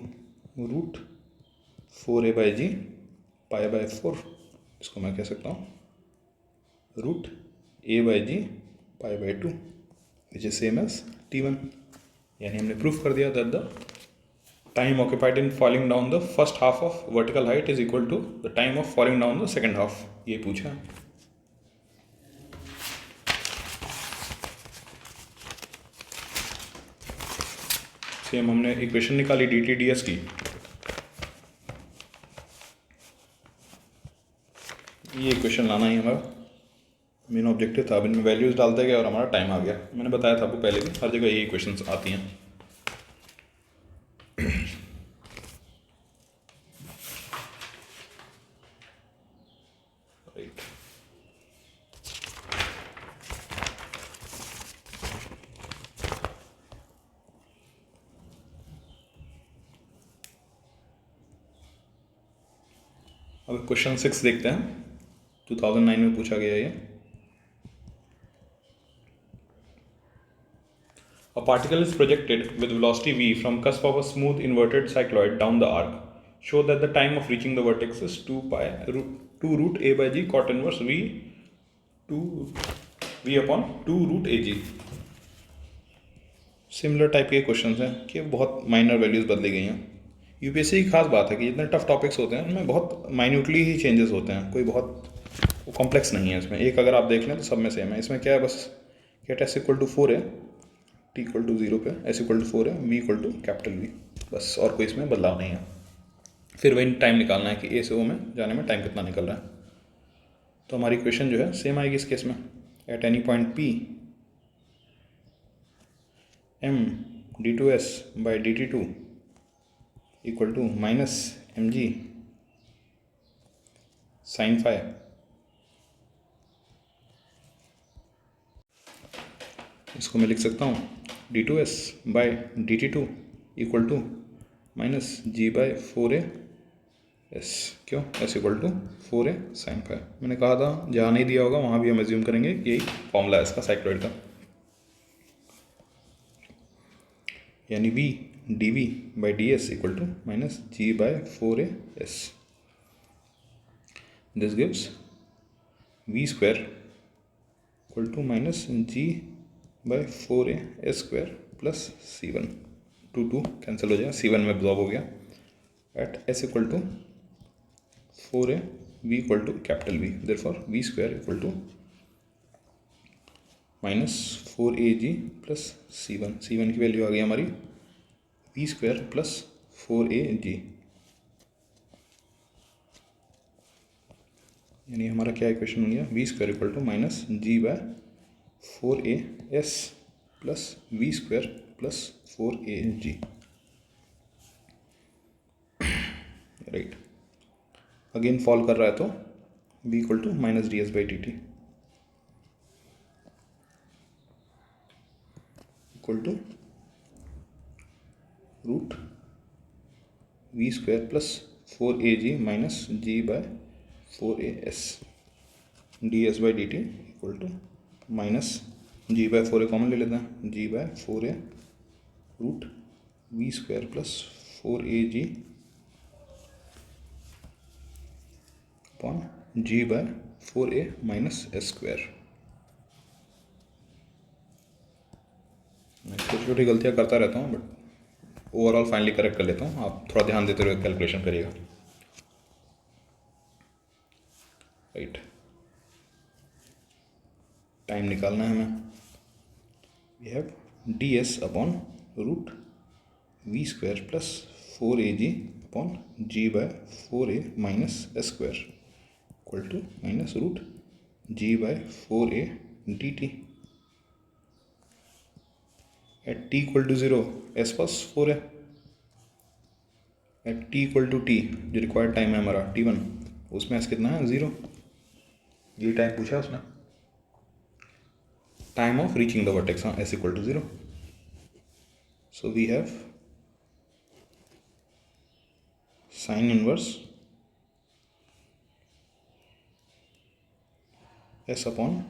root 4a by G pi by 4, इसको मैं कह सकता हूँ root A by G pi by 2 which is same as T1. यानी हमने प्रूफ कर दिया that the time occupied in falling down the first half of vertical height is equal to the time of falling down the second half. ये पूछा. सेम हमने इक्वेशन निकाली dt ds की. ये इक्वेशन लाना ही हमारा मेन ऑब्जेक्टिव था. अब इनमें वैल्यूज डालते गए और हमारा टाइम आ गया. मैंने बताया था आपको पहले भी, हर जगह ये इक्वेशंस आती हैं. राइट. अब क्वेश्चन 6 देखते हैं. 2009 में पूछा गया ये. A particle is projected with velocity v from cusp of a smooth inverted cycloid down the arc. Show that the time of reaching the vertex is 2 root a by g cot inverse v 2 upon 2 root a g. Similar type के क्वेश्चंस हैं कि बहुत माइनर वैल्यूज बदली गई हैं. यूपीएससी की खास बात है कि जितने टफ टॉपिक्स होते हैं उनमें बहुत माइन्यूटली ही चेंजेस होते हैं. कोई बहुत कॉम्प्लेक्स नहीं है इसमें. एक अगर आप देख लें तो सब में सेम है. इसमें क्या है, बस गेट एस इक्वल टू 4 है, टी इक्वल टू 0 पे एस इक्वल टू 4 है, V equal to capital V. बस और कोई इसमें बदलाव नहीं है. फिर वही टाइम निकालना है कि ए से ओ में जाने में टाइम कितना निकल रहा है. तो हमारी इक्वेशन जो है सेम आएगी इस केस में. At any point p m D two S by D T two equal to minus M G sine five. इसको मैं लिख सकता हूँ d two S by D T two equal to minus ji by 4a s. क्यों? S equal to 4a sine five. मैंने कहा था जहाँ नहीं दिया होगा वहाँ भी हम एज्यूम करेंगे यही फॉर्मूला है इसका साइक्लॉइड का. यानी v D we by D S equal to minus ji by 4a S. This gives v square equal to minus ji by 4a S square plus c1. 2 cancel हो जाएगा, c1 में एब्जॉर्ब हो गया. At S equal to 4a v equal to capital V. Therefore v square equal to minus 4a g plus c1. c1 की वैल्यू आ गई हमारी v square plus 4a g. यानी हमारा क्या इक्वेशन हो गया, v square equal to minus ji by 4a s plus v square plus 4a g. Right. Again fall कर रहा है तो v equal to minus D S by t t equal to root we square plus 4a g minus ji by 4a s d S by D t equal to minus ji by 4a common ले लेते हैं, g by 4a root we square plus 4a g upon g by 4a minus S square. मैं छोटी छोटी गलतियाँ करता रहता हूँ बट ओवरऑल फाइनली करेक्ट कर लेता हूँ. आप थोड़ा ध्यान देते हुए कैलकुलेशन करिएगा. राइट. टाइम निकालना है हमें. We have d s upon root we square plus 4a g upon g by 4a minus S square equal to minus root ji by 4a d t. At t equal to 0 s पास 4 है. At t equal to t जो रिक्वायर्ड टाइम है हमारा t1 उसमें एस कितना है 0. ये टाइम पूछा उसने. Time of reaching the vertex, हाँ, s equal to 0. So we have sine inverse s upon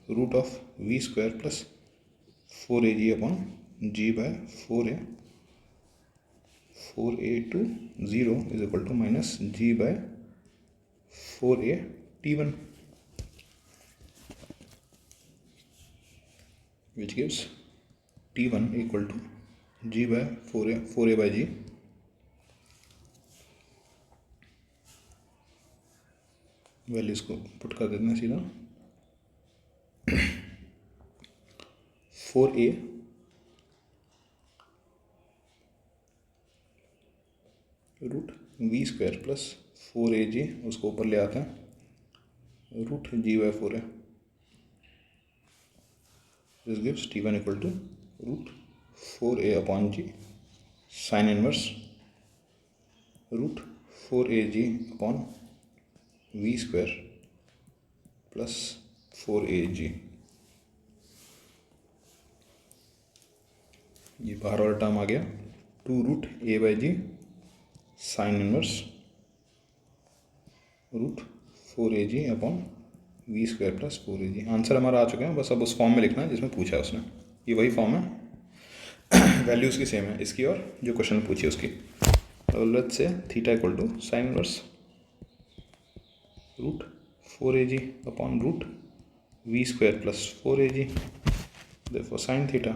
root of v square plus 4a g upon g by 4a to 0 is equal to minus ji by 4a t1. which gives T1 equal to G by 4A by G. Values को पुट कर देते हैं सीधा 4A root we square plus 4AG, उसको ऊपर ले आते हैं root G by 4A. This gives T1 equal to root 4A upon G sin inverse root 4AG upon V square plus 4AG. ये बाहर वाला टर्म आ गया 2 रूट A by G sine inverse root 4AG upon we square plus 4AG. Answer हमारा आ चुके हैं, बस अब उस फॉर्म में लिखना है जिसमें पूछा है उसने. ये वही फॉर्म है, वैल्यूज़ की सेम है इसकी और जो क्वेश्चन पूछी उसकी. Let's say theta equal to sine inverse root 4AG upon root we square plus 4AG. therefore sin theta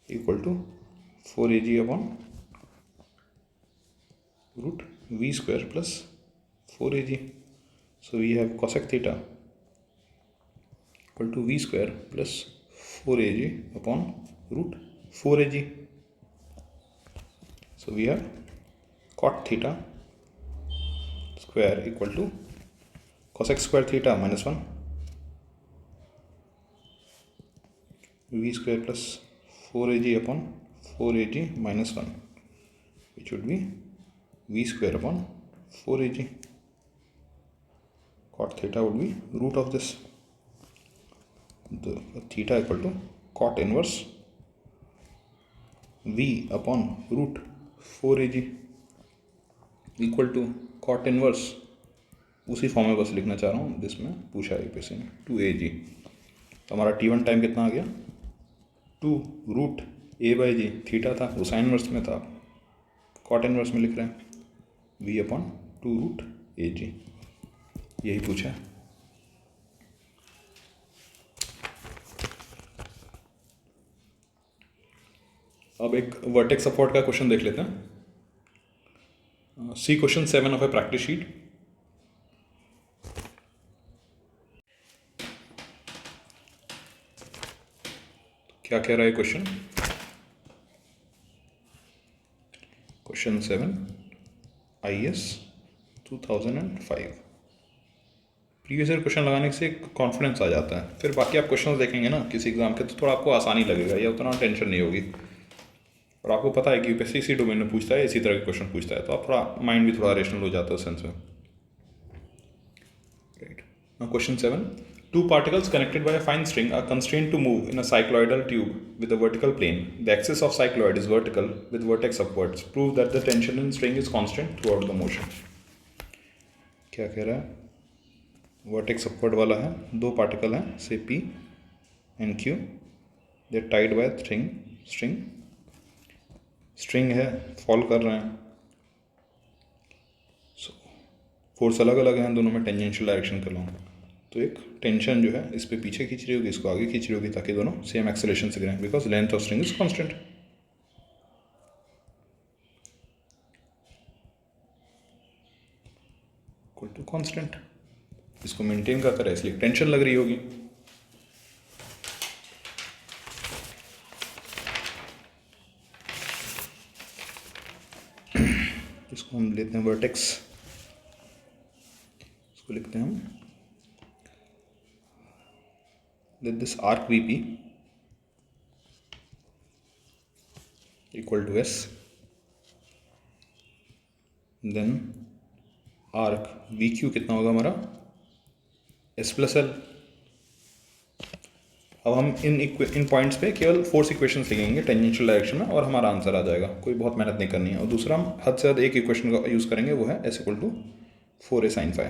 equal to 4AG upon root v square plus 4AG. So we have cosec theta equal to v square plus 4AG upon root 4AG. So we have cot theta square equal to cosec square theta minus 1 v square plus 4AG upon 4AG minus 1, which would be v square upon 4AG. Cot theta would be root of this, the theta equal to cot inverse v upon root 4AG equal to cot inverse. उसी फॉर्म में बस लिखना चाह रहा हूँ जिसमें पूछा है पैसे में 2AG. तो हमारा T1 टाइम कितना आ गया 2 रूट A by G. थीटा था वो साइन इनवर्स में था, कॉट इनवर्स में लिख रहे हैं V अपॉन 2 रूट AG. यही पूछा है. अब एक वर्टेक्स सपोर्ट का क्वेश्चन देख लेते हैं. See question 7 of a practice sheet. क्या कह रहा है question? Question 7 IS 2005. Previous year question लगाने से एक कॉन्फिडेंस आ जाता है, फिर बाकी आप क्वेश्चंस देखेंगे ना किसी एग्जाम के तो थोड़ा आपको आसानी लगेगा या उतना टेंशन नहीं होगी. और आपको पता है कि यूपीएससी इसी डोमेन में पूछता है, इसी तरह के क्वेश्चन पूछता है, तो आप थोड़ा माइंड भी थोड़ा रेशनल हो जाता है उस सेंस में. Right. Now question 7. Two particles connected by a fine string are constrained to move in a cycloidal tube with a vertical plane. The axis of cycloid is vertical with vertex upwards. Prove that the tension in string is constant throughout the motion. क्या कह रहा है? वर्टेक्स अपवर्ड वाला है, दो पार्टिकल हैं से P and Q. They are tied by string है, फॉल कर रहे हैं. So फोर्स अलग अलग हैं दोनों में, टेंजेंशियल डायरेक्शन कर लूँ तो एक टेंशन जो है इस पे पीछे खींच रही होगी, इसको आगे खींच रही होगी ताकि दोनों सेम एक्सेलरेशन से गिरें, because length of string is constant. Equal to constant. इसको मेंटेन करता रहे इसलिए टेंशन लग रही होगी. इसको हम लेते हैं वर्टेक्स, इसको लिखते हैं हम. Let this arc VP equal to S, then arc VQ कितना होगा हमारा S प्लस L. अब हम इन पॉइंट्स पे केवल फोर्स इक्वेशंस लिखेंगे टेंजेंशियल डायरेक्शन में और हमारा आंसर आ जाएगा, कोई बहुत मेहनत नहीं करनी है. और दूसरा हम हद से ज़्यादा एक इक्वेशन का यूज़ करेंगे, वो है S equal to 4A sin phi.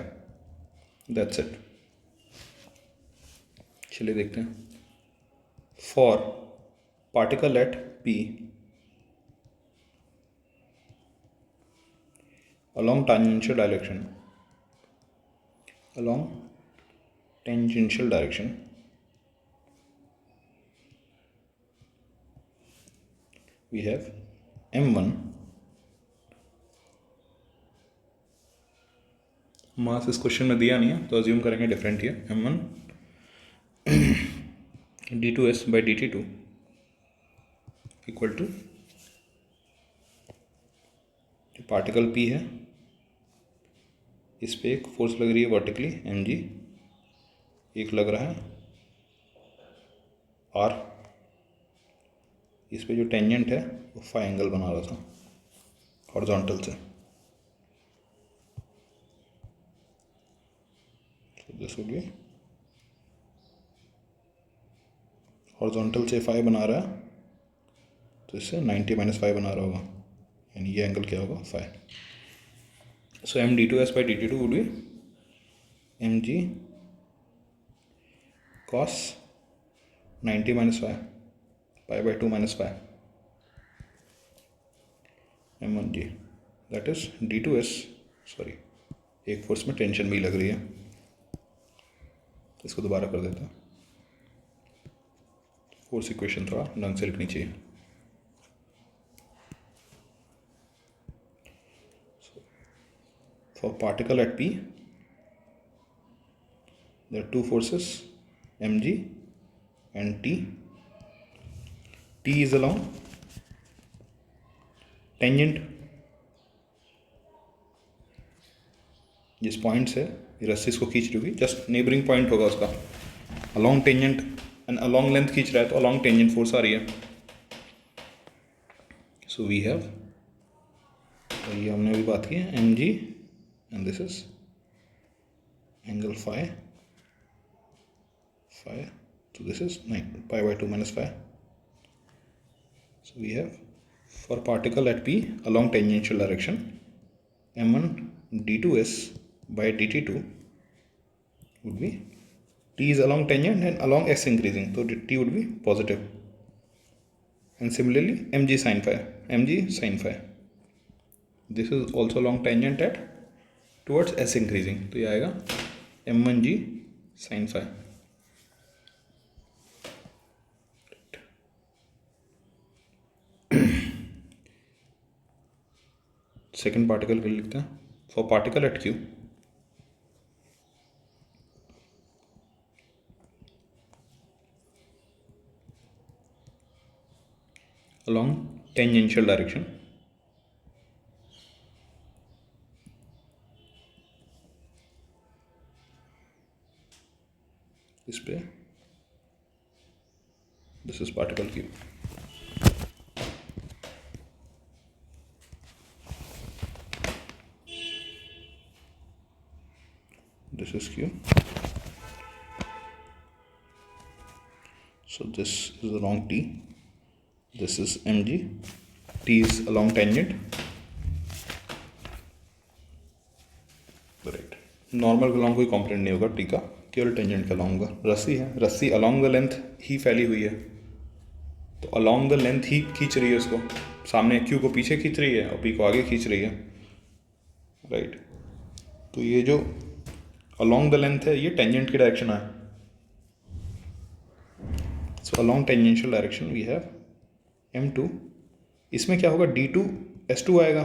That's it. चलिए देखते हैं. For particle at P along tangential direction we have m1 mass इस क्वेश्चन में दिया नहीं है तो अज्यूम करेंगे डिफरेंट ही है m1 d2s by dt2 equal to जो पार्टिकल p है इस पे एक फोर्स लग रही है वर्टिकली mg, एक लग रहा है r, इस पे जो टेंजेंट है वो फाई एंगल बना रहा था हॉरिजॉन्टल से, so this would be horizontal से फाई बना रहा है तो इससे 90 माइनस फाई बना रहा होगा, यानी ये एंगल क्या होगा phi. So m D two S by D T two would be m g cos 90 minus phi pi by 2 minus phi m one g, that is d two s. Sorry, एक फोर्स में टेंशन भी लग रही है, इसको दोबारा कर देते हैं. फोर्स इक्वेशन थोड़ा ढंग से लिखनी चाहिए. For particle at P, there are two forces mg and T. T is along tangent. जिस पॉइंट से ये रस्सी इसको खींच रही होगी, जस्ट नेबरिंग पॉइंट होगा उसका, along tangent and along length खींच रहा है तो अलॉन्ग टेंजेंट फोर्स आ रही है. सो वी हैव, ये हमने अभी बात की है, m g and this is angle phi, so this is 9 pi by 2 minus phi. So we have for particle at P along tangential direction m1 d2s by dt2 would be, T is along tangent and along s increasing, so T would be positive, and similarly mg sin phi, this is also along tangent at towards S increasing, तो ये आएगा m1g sin phi. Second particle के लिए लिखते हैं. For particle at q along tangential direction इस पे, this is particle q. This is q. So this is along T, this is mg, T is along tangent, right. Normal along कोई कॉम्पोनेंट नहीं होगा T का, केवल टेंजेंट का अलॉन्ग होगा. रस्सी है, रस्सी अलॉन्ग द लेंथ ही फैली हुई है, तो अलॉन्ग द लेंथ ही खींच रही है उसको, सामने Q को पीछे खींच रही है और P को आगे खींच रही है, राइट. तो ये जो अलॉन्ग द लेंथ है ये टेंजेंट की डायरेक्शन है. So along tangential direction we have m2. इसमें क्या होगा, d2 s2 आएगा.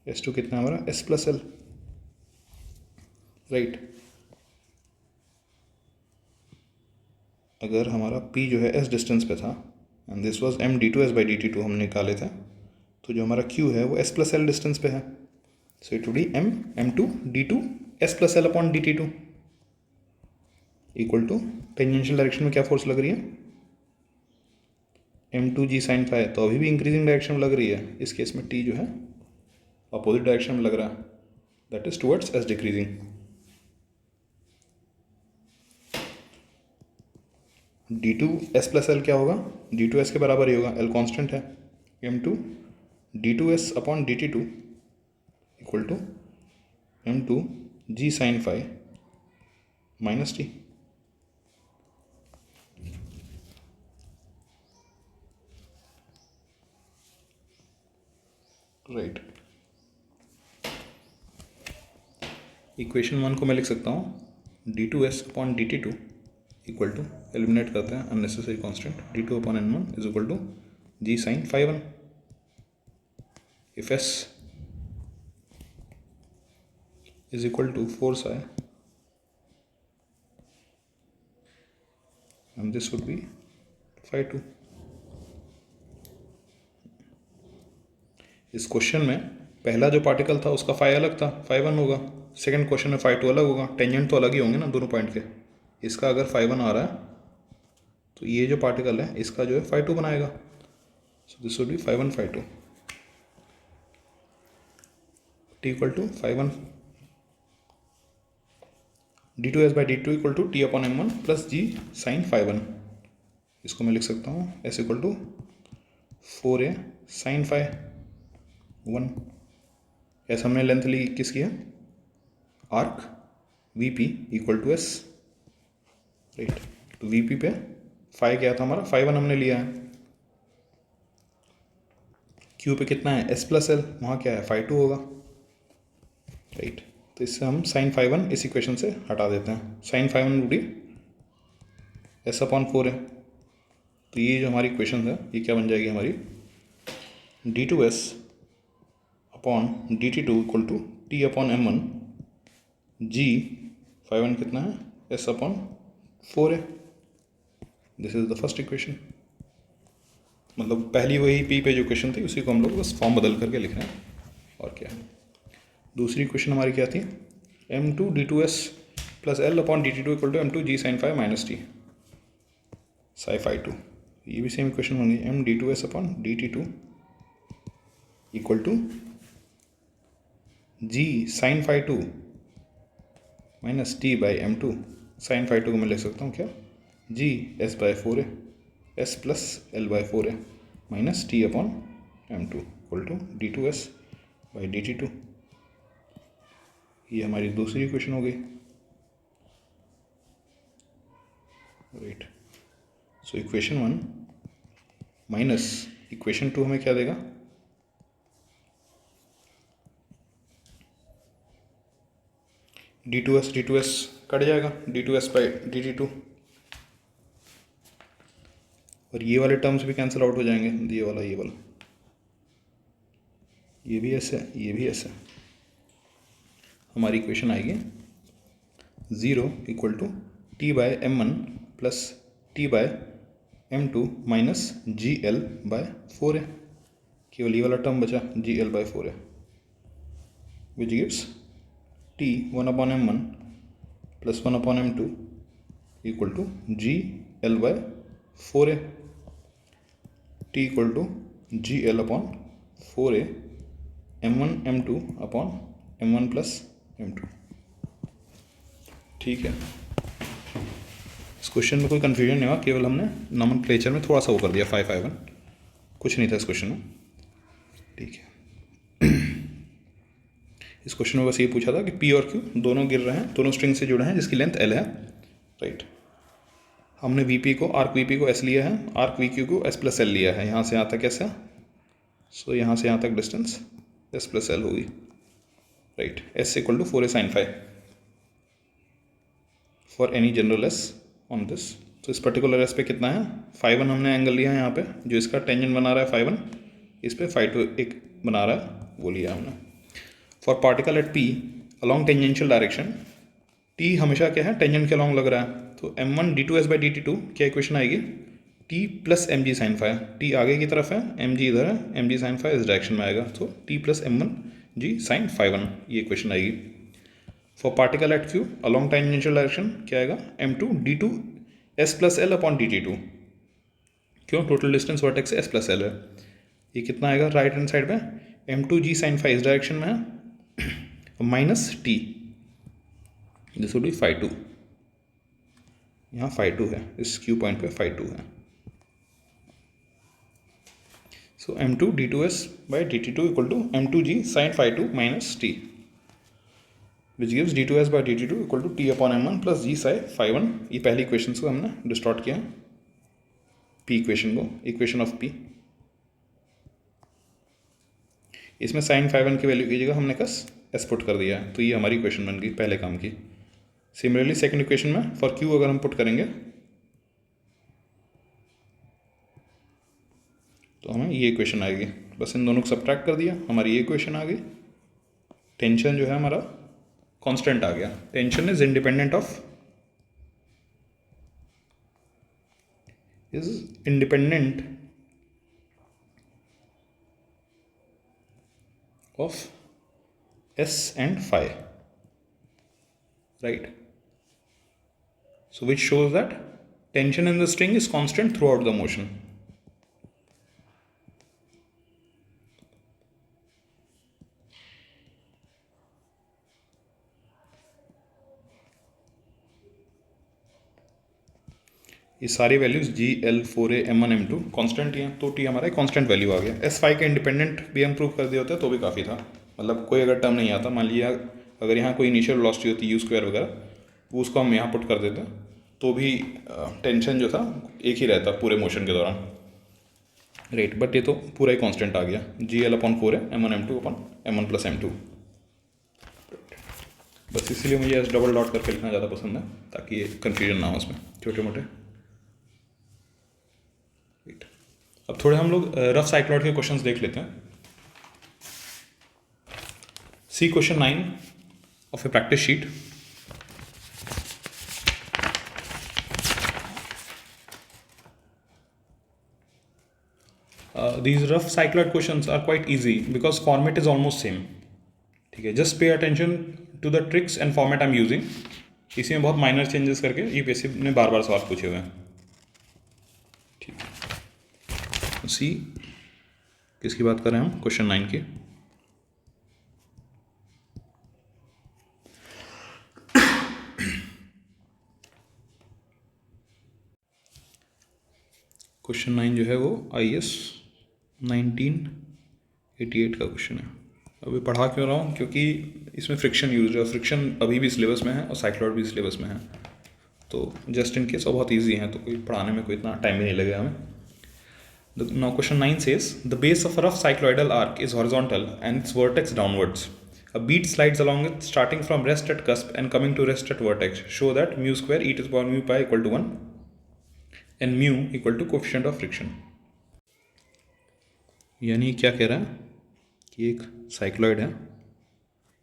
s2 कितना हमारा s प्लस एल, राइट. अगर हमारा p जो है s डिस्टेंस पे था and this was m d2s by dt2 हम निकाले थे, तो जो हमारा q है वो s प्लस एल डिस्टेंस पे है. So it would be m2 d2 s plus l upon dt2 equal to, tangential direction में क्या फोर्स लग रही है, m2g sin phi, तो अभी भी इंक्रीजिंग डायरेक्शन में लग रही है. इस केस में t जो है अपोजिट डायरेक्शन में लग रहा है, that is towards s decreasing. d2 s plus L क्या होगा, d2 s के बराबर ही होगा, l कांस्टेंट है. m2 d2 s upon dt2 equal to m2 g sin phi minus t. Right. Equation 1 को मैं लिख सकता हूँ d2s upon dt2 equal to, eliminate करते हैं unnecessary constant, d2 upon n1 is equal to g sine phi 1. If s is equal to 4 psi and this would be phi 2. इस क्वेश्चन में पहला जो पार्टिकल था उसका फाई अलग था, फाई 1 होगा. सेकंड क्वेश्चन में फाई 2 अलग होगा. टेंजेंट तो अलग ही होंगे ना दोनों पॉइंट के. इसका अगर फाई 1 आ रहा है तो ये जो पार्टिकल है इसका जो है फाई 2 बनाएगा. So this would be phi 1 phi 2. t equal to phi 1 d2s by d two equal to t upon m1 plus g sine phi 1. इसको मैं लिख सकता हूँ s equal to 4a sine phi 1. ऐसा हमने लेंथ ली किसकी है, arc VP equal to s, right. तो VP पे फाई क्या था हमारा, फाई 1 हमने लिया है. Q पे कितना है, s प्लस एल, वहाँ क्या है फाई 2 होगा, राइट. तो इससे हम साइन फाई 1 इस इक्वेशन से हटा देते हैं. साइन फाई 1 बूढ़ी s अपॉन 4 है. तो ये जो हमारी इक्वेशन है ये क्या बन जाएगी हमारी, d2s upon dt2 equal to t upon m1 g phi 1 कितना है s अपॉन 4 है. This is the first equation. मतलब पहली वही p पे जो इक्वेशन थी उसी को हम लोग बस फॉर्म बदल करके लिख रहे हैं और क्या है. दूसरी इक्वेशन हमारी क्या थी, m2 d2s plus l upon dt2 equal to m2 g sine phi minus t sine phi 2. ये भी सेम इक्वेशन बन गई, m d2s upon dt2 equal to g sine phi 2 minus t by m2. Sine phi 2 को मैं लिख सकता हूँ क्या, g s बाई 4 है, s प्लस l बाई 4 है minus t upon m2 equal to d2s by dt2. ये हमारी दूसरी इक्वेशन हो गई, right. So equation 1 minus equation 2 हमें क्या देगा, d2s कट जाएगा, d2s बाई dt2, और ये वाले टर्म्स भी कैंसिल आउट हो जाएंगे. ये वाला ये भी s है, ये भी s है. हमारी इक्वेशन आएगी 0 equal to t by m1 plus t by m2 minus g l by 4 है. केवल ये वाला टर्म बचा जी एल बाय 4 है, which gives t 1 upon m1 plus 1 upon m2 equal to g l by 4 है. T equal to g l upon 4 है m1 m2 upon m1 plus m2. ठीक है, इस क्वेश्चन में कोई कन्फ्यूजन नहीं हुआ, केवल हमने नॉमेनक्लेचर में थोड़ा सा वो कर दिया फाई 1, कुछ नहीं था इस क्वेश्चन में. ठीक है, इस क्वेश्चन में बस ये पूछा था कि P और Q दोनों गिर रहे हैं, दोनों स्ट्रिंग से जुड़े हैं जिसकी लेंथ L है, राइट. हमने VP को, आर्क VP को S लिया है, आर्क VQ को S प्लस L लिया है. यहाँ से यहाँ तक S है, सो यहाँ से यहाँ तक डिस्टेंस S प्लस L होगी, right. S equal to 4a sine phi for any general S on this. तो इस पर्टिकुलर S पे कितना है, फाई 1 हमने एंगल लिया है यहाँ पे, जो इसका टेंजेंट बना रहा है फाई 1, इस पे फाई 2 एक बना रहा है, वो लिया हमने. For particle at P along tangential direction, T हमेशा क्या है, टेंजेंट के अलॉन्ग लग रहा है. तो m1 d2s बाई dt2 क्या इक्वेशन आएगी, T प्लस एम जी साइन फाई. T आगे की तरफ है, एम जी इधर है, एम जी साइन फाई इस डायरेक्शन में आएगा, तो T plus m1 g sine phi 1 ये इक्वेशन आएगी. For particle at Q along tangential direction क्या आएगा, m2 d2 s plus l upon dt2. क्यों, टोटल डिस्टेंस वर्टेक्स से s प्लस एल है. ये कितना आएगा राइट हैंड साइड में, m2 g साइन फाई इस डायरेक्शन में है minus t, this would be phi 2. यहाँ फाई 2 है, इस Q पॉइंट पे फाई 2 है. So m2 d2s by dt2 equal to m2g sine phi 2 minus t, which gives d2s by dt2 equal to t upon m1 plus g sine phi 1. ये पहली इक्वेशन को हमने डिस्टॉर्ट किया P इक्वेशन को, इक्वेशन ऑफ P. इसमें साइन फाई 1 की वैल्यू की जगह हमने कस s पुट कर दिया है, तो ये हमारी इक्वेशन बन गई पहले काम की. सिमिलरली सेकंड इक्वेशन में फॉर Q अगर हम पुट करेंगे तो हमें ये इक्वेशन आएगी। बस इन दोनों को सब्ट्रैक्ट कर दिया, हमारी ये इक्वेशन आ गई। टेंशन जो है हमारा कांस्टेंट आ गया। Tension is independent of S and phi, right? So which shows that tension in the string is constant throughout the motion. ये सारी values G, L, 4A, M1, M2 constant ही हैं, तो T हमारा कांस्टेंट वैल्यू आ गया। S phi के इंडिपेंडेंट भी हम प्रूव कर दिए होते तो भी काफ़ी था। मतलब कोई अगर टर्म नहीं आता, मान लिया अगर यहाँ कोई इनिशियल वेलोसिटी होती U स्क्वायर वगैरह, वो उसको हम यहाँ पुट कर देते तो भी टेंशन जो था एक ही रहता पूरे मोशन के दौरान, राइट। बट ये तो पूरा ही कांस्टेंट आ गया, GL/4A M1 M2 अपन M1 + M2। बस इसीलिए मुझे S डबल डॉट करके लिखना ज़्यादा पसंद है, ताकि ये कन्फ्यूजन ना हो उसमें छोटे मोटे। अब थोड़े हम लोग रफ साइक्लॉइड के क्वेश्चंस देख लेते हैं। See question 9 of a practice sheet. These rough cycloid questions are quite easy because format is almost same, ठीक है। Just pay attention to the tricks and format I am using. इसी में बहुत माइनर चेंजेस करके ये बेसिक ने बार बार सवाल पूछे हुए हैं, ठीक है। सी किसकी बात कर रहे हैं हम? क्वेश्चन 9 की। क्वेश्चन 9 जो है वो IS 1988 का क्वेश्चन है। अभी पढ़ा क्यों रहा हूँ? क्योंकि इसमें फ्रिक्शन यूज है, फ्रिक्शन अभी भी सिलेबस में है और साइक्लॉइड भी सिलेबस में है, तो जस्ट इन केस बहुत ईजी है, तो कोई पढ़ाने में कोई इतना टाइम भी नहीं लगेगा हमें। Now question 9 says the base of a rough cycloidal arc is horizontal and its vertex downwards. A bead slides along it starting from rest at cusp and coming to rest at vertex. Show that mu square e to the power mu pi equal to 1 and mu equal to coefficient of friction. यानी क्या कह रहा है कि एक साइक्लॉइड है,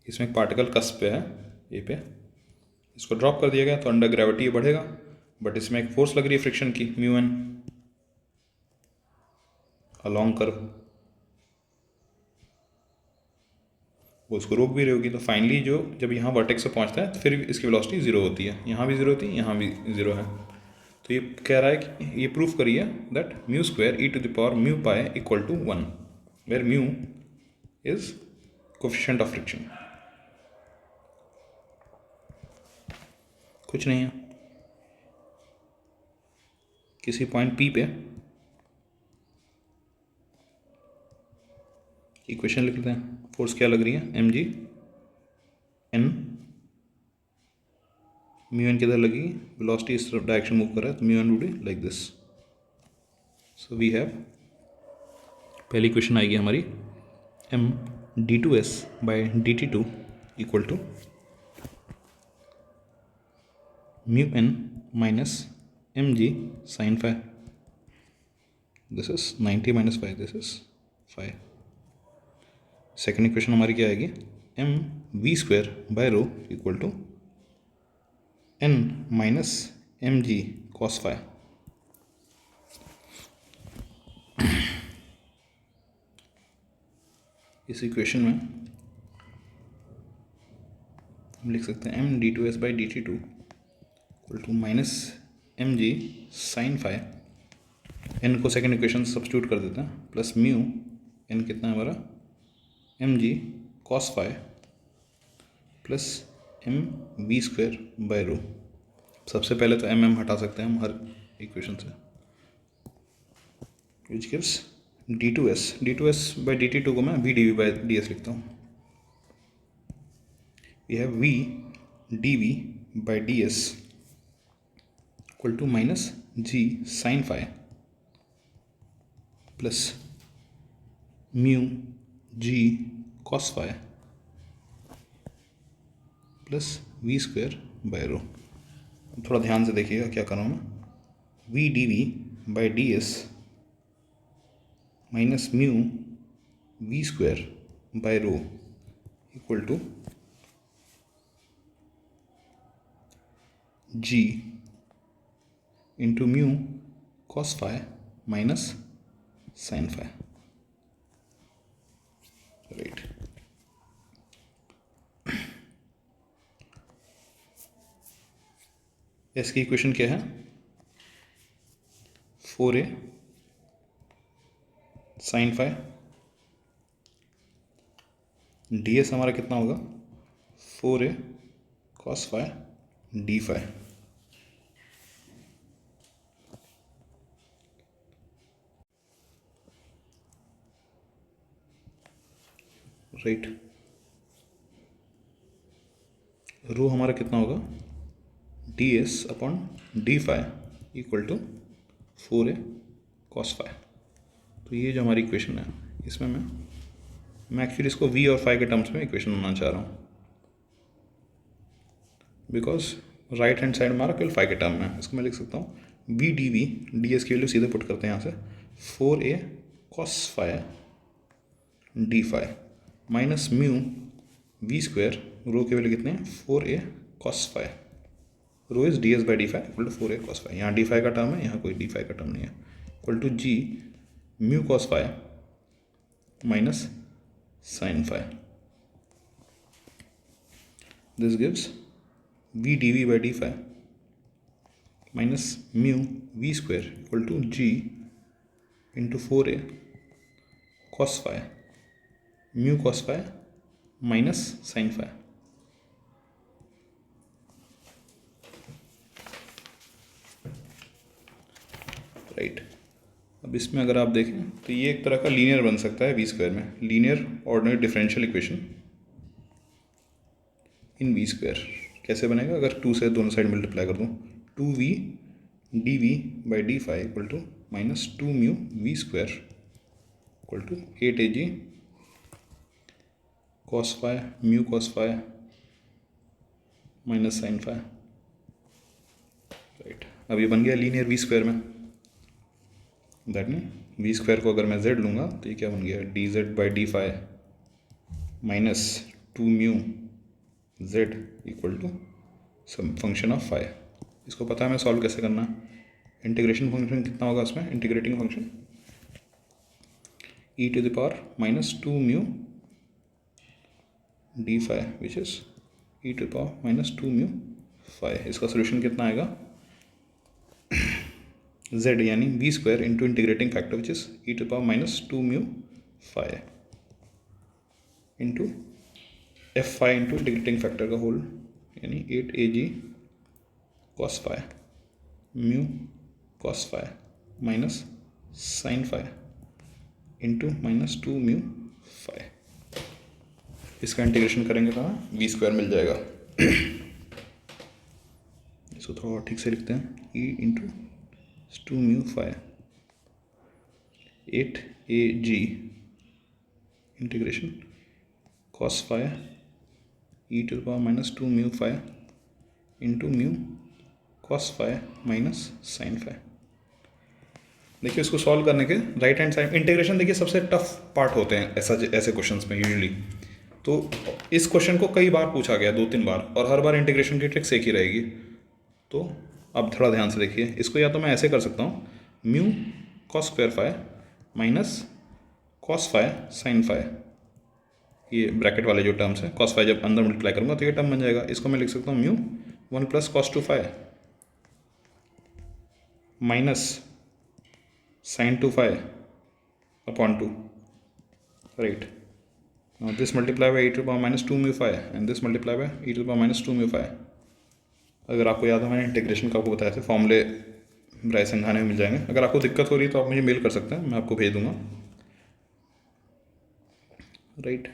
इसमें एक पार्टिकल कस्प पे है, ए पे, इसको ड्रॉप कर दिया गया तो अंडर ग्रेविटी ये बढ़ेगा, बट इसमें एक फोर्स लग रही है फ्रिक्शन की, म्यू एन अलॉन्ग कर्व, वो इसको रोक भी रही होगी। तो फाइनली जो जब यहाँ वर्टेक्स से पहुँचता है तो फिर इसकी वेलोसिटी जीरो होती है, यहाँ भी जीरो होती है, यहाँ भी जीरो है। तो ये कह रहा है कि ये प्रूफ करिए that mu square e to the power mu pi equal to 1, where mu is coefficient of friction. कुछ नहीं है, किसी पॉइंट P पे इक्वेशन लिख लेते हैं। फोर्स क्या लग रही है? mg n, म्यू एन किधर लगेगी? वेलोसिटी इस डायरेक्शन मूव कर रहा है तो mu n would be like this. So we have, पहली इक्वेशन आएगी हमारी m d2s by dt2 equal to mu N minus mg sine phi, this is 90 minus phi, this is phi. Second equation हमारी क्या आएगी? M v square by rho equal to n minus M g cos phi. इस इक्वेशन में हम लिख सकते हैं m D two S by D T two equal to minus M G sine phi, n को सेकेंड इक्वेशन सब्स्टिट्यूट कर देते हैं, प्लस म्यू एन कितना है हमारा? M g cos phi plus m v square by rho. सबसे पहले तो एम हटा सकते हैं हम हर इक्वेशन से, विच गिव्स d2s बाई dt2 को मैं v dv बाई ds लिखता हूँ। We have v dv by ds equal to minus g sine phi plus mu g cos phi plus v square by rho. थोड़ा ध्यान से देखिएगा क्या कर रहा हूँ मैं। V D we by D s minus mu v square by rho equal to g into mu cos phi minus sin phi, right? इसकी इक्वेशन क्या है? 4a sin phi ds हमारा कितना होगा? 4a cos phi d phi, right. Rho हमारा कितना होगा? ds upon d phi equal to 4a cos phi। तो ये जो हमारी इक्वेशन है, इसमें मैं एक्चुअली इसको v और phi के टर्म्स में इक्वेशन बनाना चाह रहा हूँ, बिकॉज राइट हैंड साइड हमारा केवल phi के टर्म में है। इसको मैं लिख सकता हूँ v dv, ds की वैल्यू सीधे पुट करते हैं यहाँ से, 4a cos phi d phi minus mu v square, rho के वैल्यू कितने हैं? 4a cos phi, rho is ds by d phi equal to 4a cos phi। यहाँ डी फाई का टर्म है, यहाँ कोई डी फाई का टर्म नहीं है, equal to g mu cos phi minus sin phi। This gives v dv by d phi minus mu v square equal to g into 4a cos phi mu cos phi minus sin phi। Right. अब इसमें अगर आप देखें तो ये एक तरह का लीनियर बन सकता है v स्क्वायर में, linear ordinary differential equation in v square. कैसे बनेगा? अगर 2 से दोनों साइड मल्टीप्लाई कर दूँ, 2v dv by d phi equal to minus 2 mu v square equal to 8ag cos phi mu cos phi minus sin phi, right. अब ये बन गया लीनियर v स्क्वायर में। दैट मीन v स्क्वायर को अगर मैं z लूँगा तो ये क्या बन गया? dz by d phi minus 2 mu z equal to some function of phi. इसको पता है हमें सॉल्व कैसे करना है। इंटीग्रेशन फंक्शन कितना होगा इसमें? Integrating function e to the power minus 2 mu d phi which is e to the power minus 2 mu phi. इसका सोल्यूशन कितना आएगा? z यानी v square into integrating factor which is e to the power minus 2 mu phi into f phi into integrating factor का होल यानी 8ag cos phi mu cos phi minus sin phi into minus 2 mu phi। इसका इंटीग्रेशन करेंगे कहाँ? v स्क्वायर मिल जाएगा। इसको थोड़ा और ठीक से लिखते हैं, e into 2 mu phi 8ag integration cos phi e to the power minus 2 mu phi into mu cos phi minus sin phi। देखिए इसको सॉल्व करने के राइट हैंड साइड इंटीग्रेशन, देखिए सबसे टफ पार्ट होते हैं ऐसे क्वेश्चंस में यूजुअली। तो इस क्वेश्चन को कई बार पूछा गया, 2-3 बार, और हर बार इंटीग्रेशन की ट्रिक्स एक ही रहेगी। तो अब थोड़ा ध्यान से देखिए, इसको या तो मैं ऐसे कर सकता हूँ, mu cos square phi minus cos phi sin phi, ये ब्रैकेट वाले जो टर्म्स हैं, cos phi जब अंदर मल्टीप्लाई करूँगा तो ये टर्म बन जाएगा। इसको मैं लिख सकता हूँ mu 1 plus cos 2 phi minus sin 2 phi upon 2, right. Now this multiply by e to the power minus 2 mu phi and this multiply by e to the power minus 2 mu phi। अगर आपको याद हो मैंने इंटीग्रेशन का आपको बताया था, फॉर्मूले राय समझाने में मिल जाएंगे। अगर आपको दिक्कत हो रही है तो आप मुझे मेल कर सकते हैं, मैं आपको भेज दूंगा, राइट।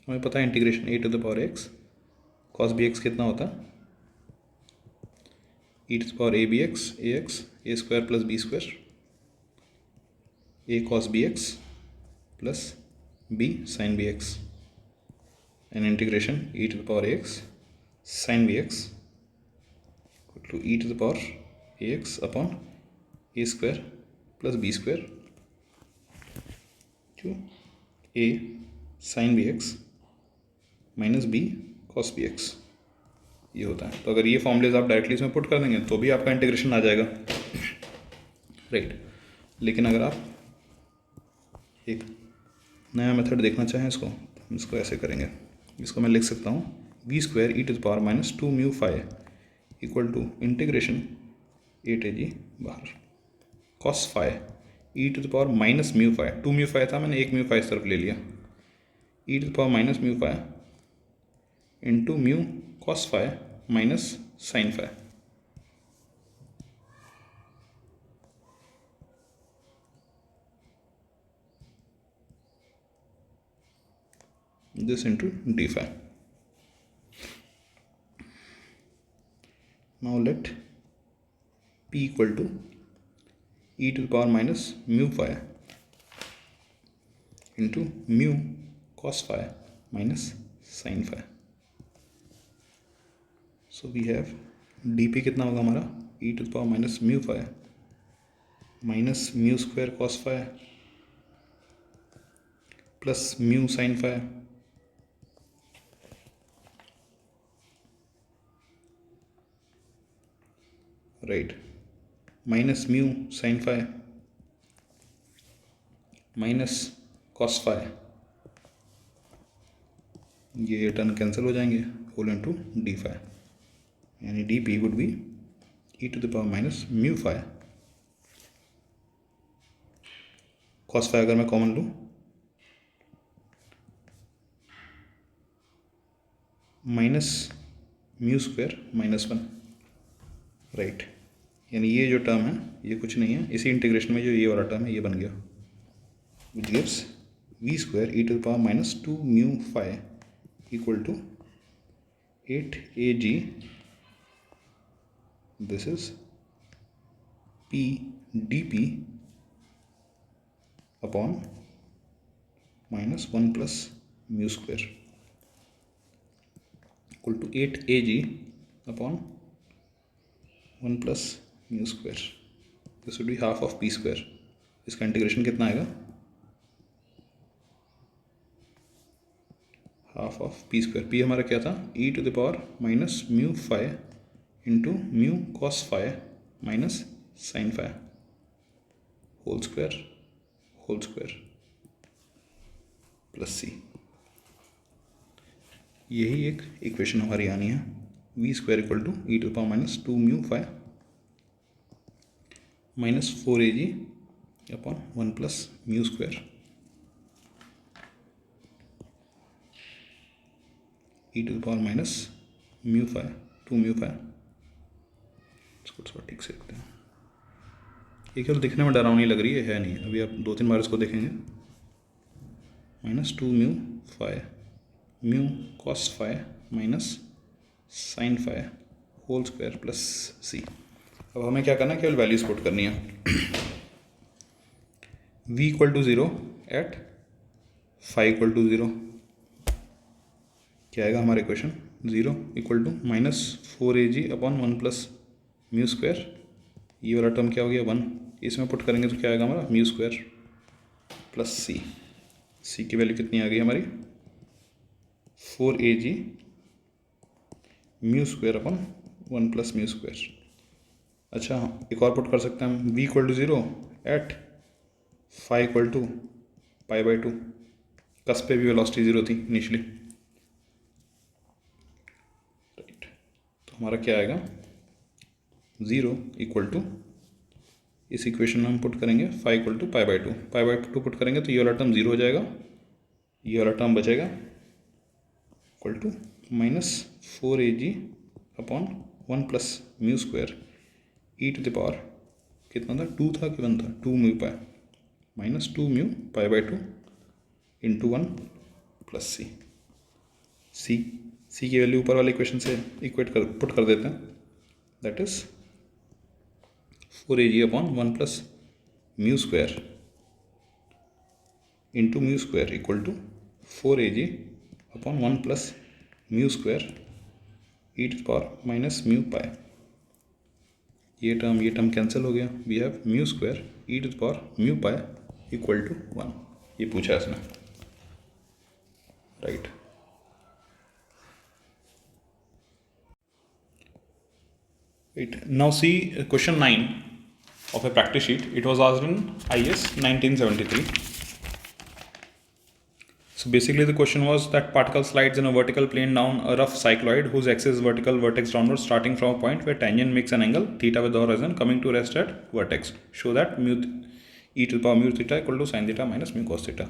हमें पता है integration a to the power x cos b x कितना होता है? E to the power a b x a square plus b square a cos b x plus b sine b x and integration e to the power a x sine b x to e to the power a x upon a square plus b square to a sine b x minus b cos b x, ये होता है। तो अगर ये फॉर्मूलेज आप डायरेक्टली इसमें पुट कर देंगे तो भी आपका इंटीग्रेशन आ जाएगा, राइट। लेकिन अगर आप एक नया मेथड देखना चाहें इसको, तो हम इसको ऐसे करेंगे। इसको मैं लिख सकता हूँ v square e to the power minus 2 mu phi equal to integration 8 AG बाहर cos phi e to the power minus mu phi, 2 mu phi था, मैंने 1 म्यू फाई इस तरफ ले लिया, e to the power minus mu phi into mu cos phi minus sine phi. This into d phi. Now let p equal to e to the power minus mu phi into mu cos phi minus sin phi. So we have dp कितना होगा हमारा e to the power minus mu phi minus mu square cos phi plus mu sin phi right, minus mu sine phi minus cos phi, ये टर्म कैंसिल हो जाएंगे, होल इनटू डी फाई, यानी d p would be e to the power minus mu phi, cos phi अगर मैं कॉमन लूँ minus mu square minus 1, right. यानी ये जो टर्म है ये कुछ नहीं है, इसी इंटीग्रेशन में जो ये वाला टर्म है ये बन गया, which gives v square e to the power minus 2 mu phi equal to 8 AG, this is p d p upon minus 1 plus mu square equal to 8 AG upon 1 plus mu square, this would be half of p square. इसका इंटीग्रेशन कितना आएगा, half of p square, p हमारा क्या था e to the power minus mu phi into mu cos phi minus sine phi whole square plus c. यही एक इक्वेशन हमारी आनी है, v square equal to e to the power minus 2 mu phi minus 4 AG upon 1 plus mu square e to the power minus mu phi 2 mu phi. इसको थोड़ा ठीक से रखते हैं, ये केवल दिखने में डरावनी लग रही है नहीं, अभी आप 2-3 बार इसको देखेंगे, minus 2 mu phi mu cos phi minus sine phi whole square plus c. अब हमें क्या करना है, केवल वैल्यूज पुट करनी है। v equal to 0 at phi equal to 0, क्या आएगा हमारा equation, 0 equal to minus 4 AG upon 1 plus mu square, ये वाला टर्म क्या हो गया 1, इसमें पुट करेंगे तो क्या आएगा हमारा म्यू स्क्वायर प्लस सी की वैल्यू कितनी आ गई हमारी 4 AG mu square upon 1 plus mu square. अच्छा, एक और पुट कर सकते हैं हम, v equal to 0 at phi equal to pi by 2, कस पे भी वेलोसिटी 0 थी इनिशियली, राइट। तो हमारा क्या आएगा 0 इक्वल टू, इस इक्वेशन में हम पुट करेंगे phi equal to pi by 2, pi by 2 put करेंगे तो ये वाला टर्म 0 हो जाएगा, ये वाला टर्म बचेगा equal to minus 4 AG upon 1 plus mu square e to the power कितना था 2 था कि 1 था 2 mu pi minus 2 mu pi by 2 into 1 plus c की वैल्यू ऊपर वाले इक्वेशन से पुट कर देते हैं, that is 4 AG upon 1 plus mu square into mu square equal to 4 AG upon 1 plus mu square e to the power minus mu pi, ये टर्म कैंसिल हो गया, we have mu square e to the power mu pi equal to 1। ये पूछा है इसने, right. Now see question 9 of a practice sheet. It was asked in IS 1973. So basically the question was that particle slides in a vertical plane down a rough cycloid whose axis is vertical, vertex downward, starting from a point where tangent makes an angle theta with the horizon, coming to rest at vertex. Show that mu e to the power mu theta equal to sin theta minus mu cos theta.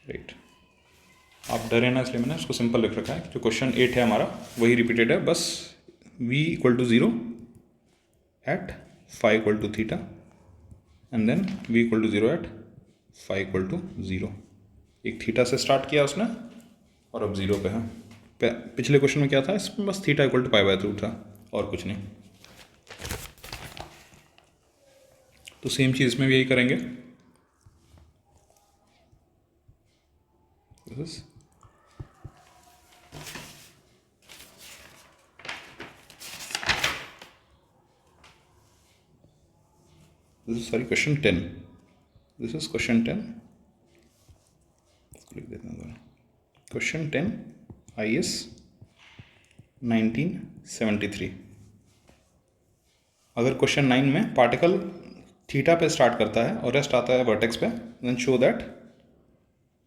Right, आप डरे ना इसलिए मैंने उसको सिंपल लिख रखा है। जो क्वेश्चन 8 है हमारा वही रिपीटेड है, बस v equal to 0 at phi equal to theta and then v equal to 0 at phi equal to 0। एक थीटा से स्टार्ट किया उसने और अब 0 पे है। पिछले क्वेश्चन में क्या था, इसमें बस theta equal to pi by 2 था और कुछ नहीं। तो सेम चीज़ इसमें भी यही करेंगे। This is sorry question 10. This is question 10. click देते हैं। Question 10 IS 1973। अगर क्वेश्चन 9 में पार्टिकल थीटा पे स्टार्ट करता है और रेस्ट आता है वर्टेक्स पे, then show that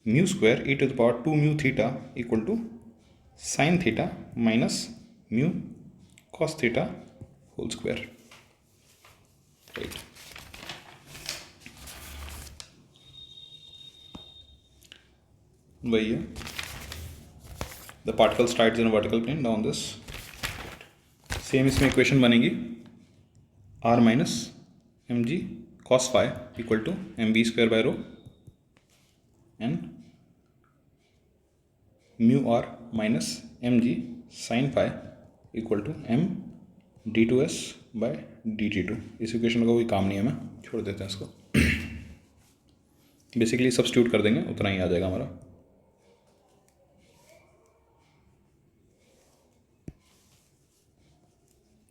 mu square e to the power 2 mu theta equal to sine theta minus mu cos theta whole square, right. वही है, the particle starts in vertical plane down this. Same इसमें इक्वेशन बनेगी r minus M g cos phi equal to m v square by rho and mu r minus M G sine phi equal to m D two S by D T two. इस इक्वेशन का कोई काम नहीं है, मैं छोड़ देते हैं इसको। बेसिकली सब्स्टिट्यूट कर देंगे, उतना ही आ जाएगा हमारा।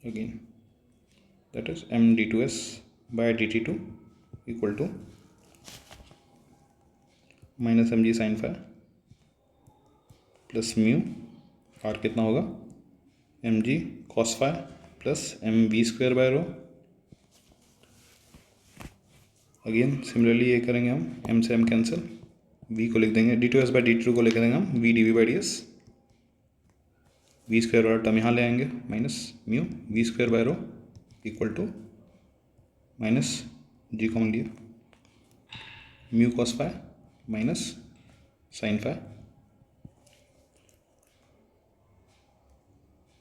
Again that is m D two S by D T two equal to minus M G sine phi plus mu r कितना होगा m g cos phi plus m v square by rho. Again similarly ये करेंगे हम, एम से एम कैंसिल, वी को लिख देंगे d two S by d two को लिख देंगे हम v D we by D s. V square वाला टर्म यहाँ ले आएंगे minus mu v square by rho equal to minus g common लिया mu cos phi minus sine phi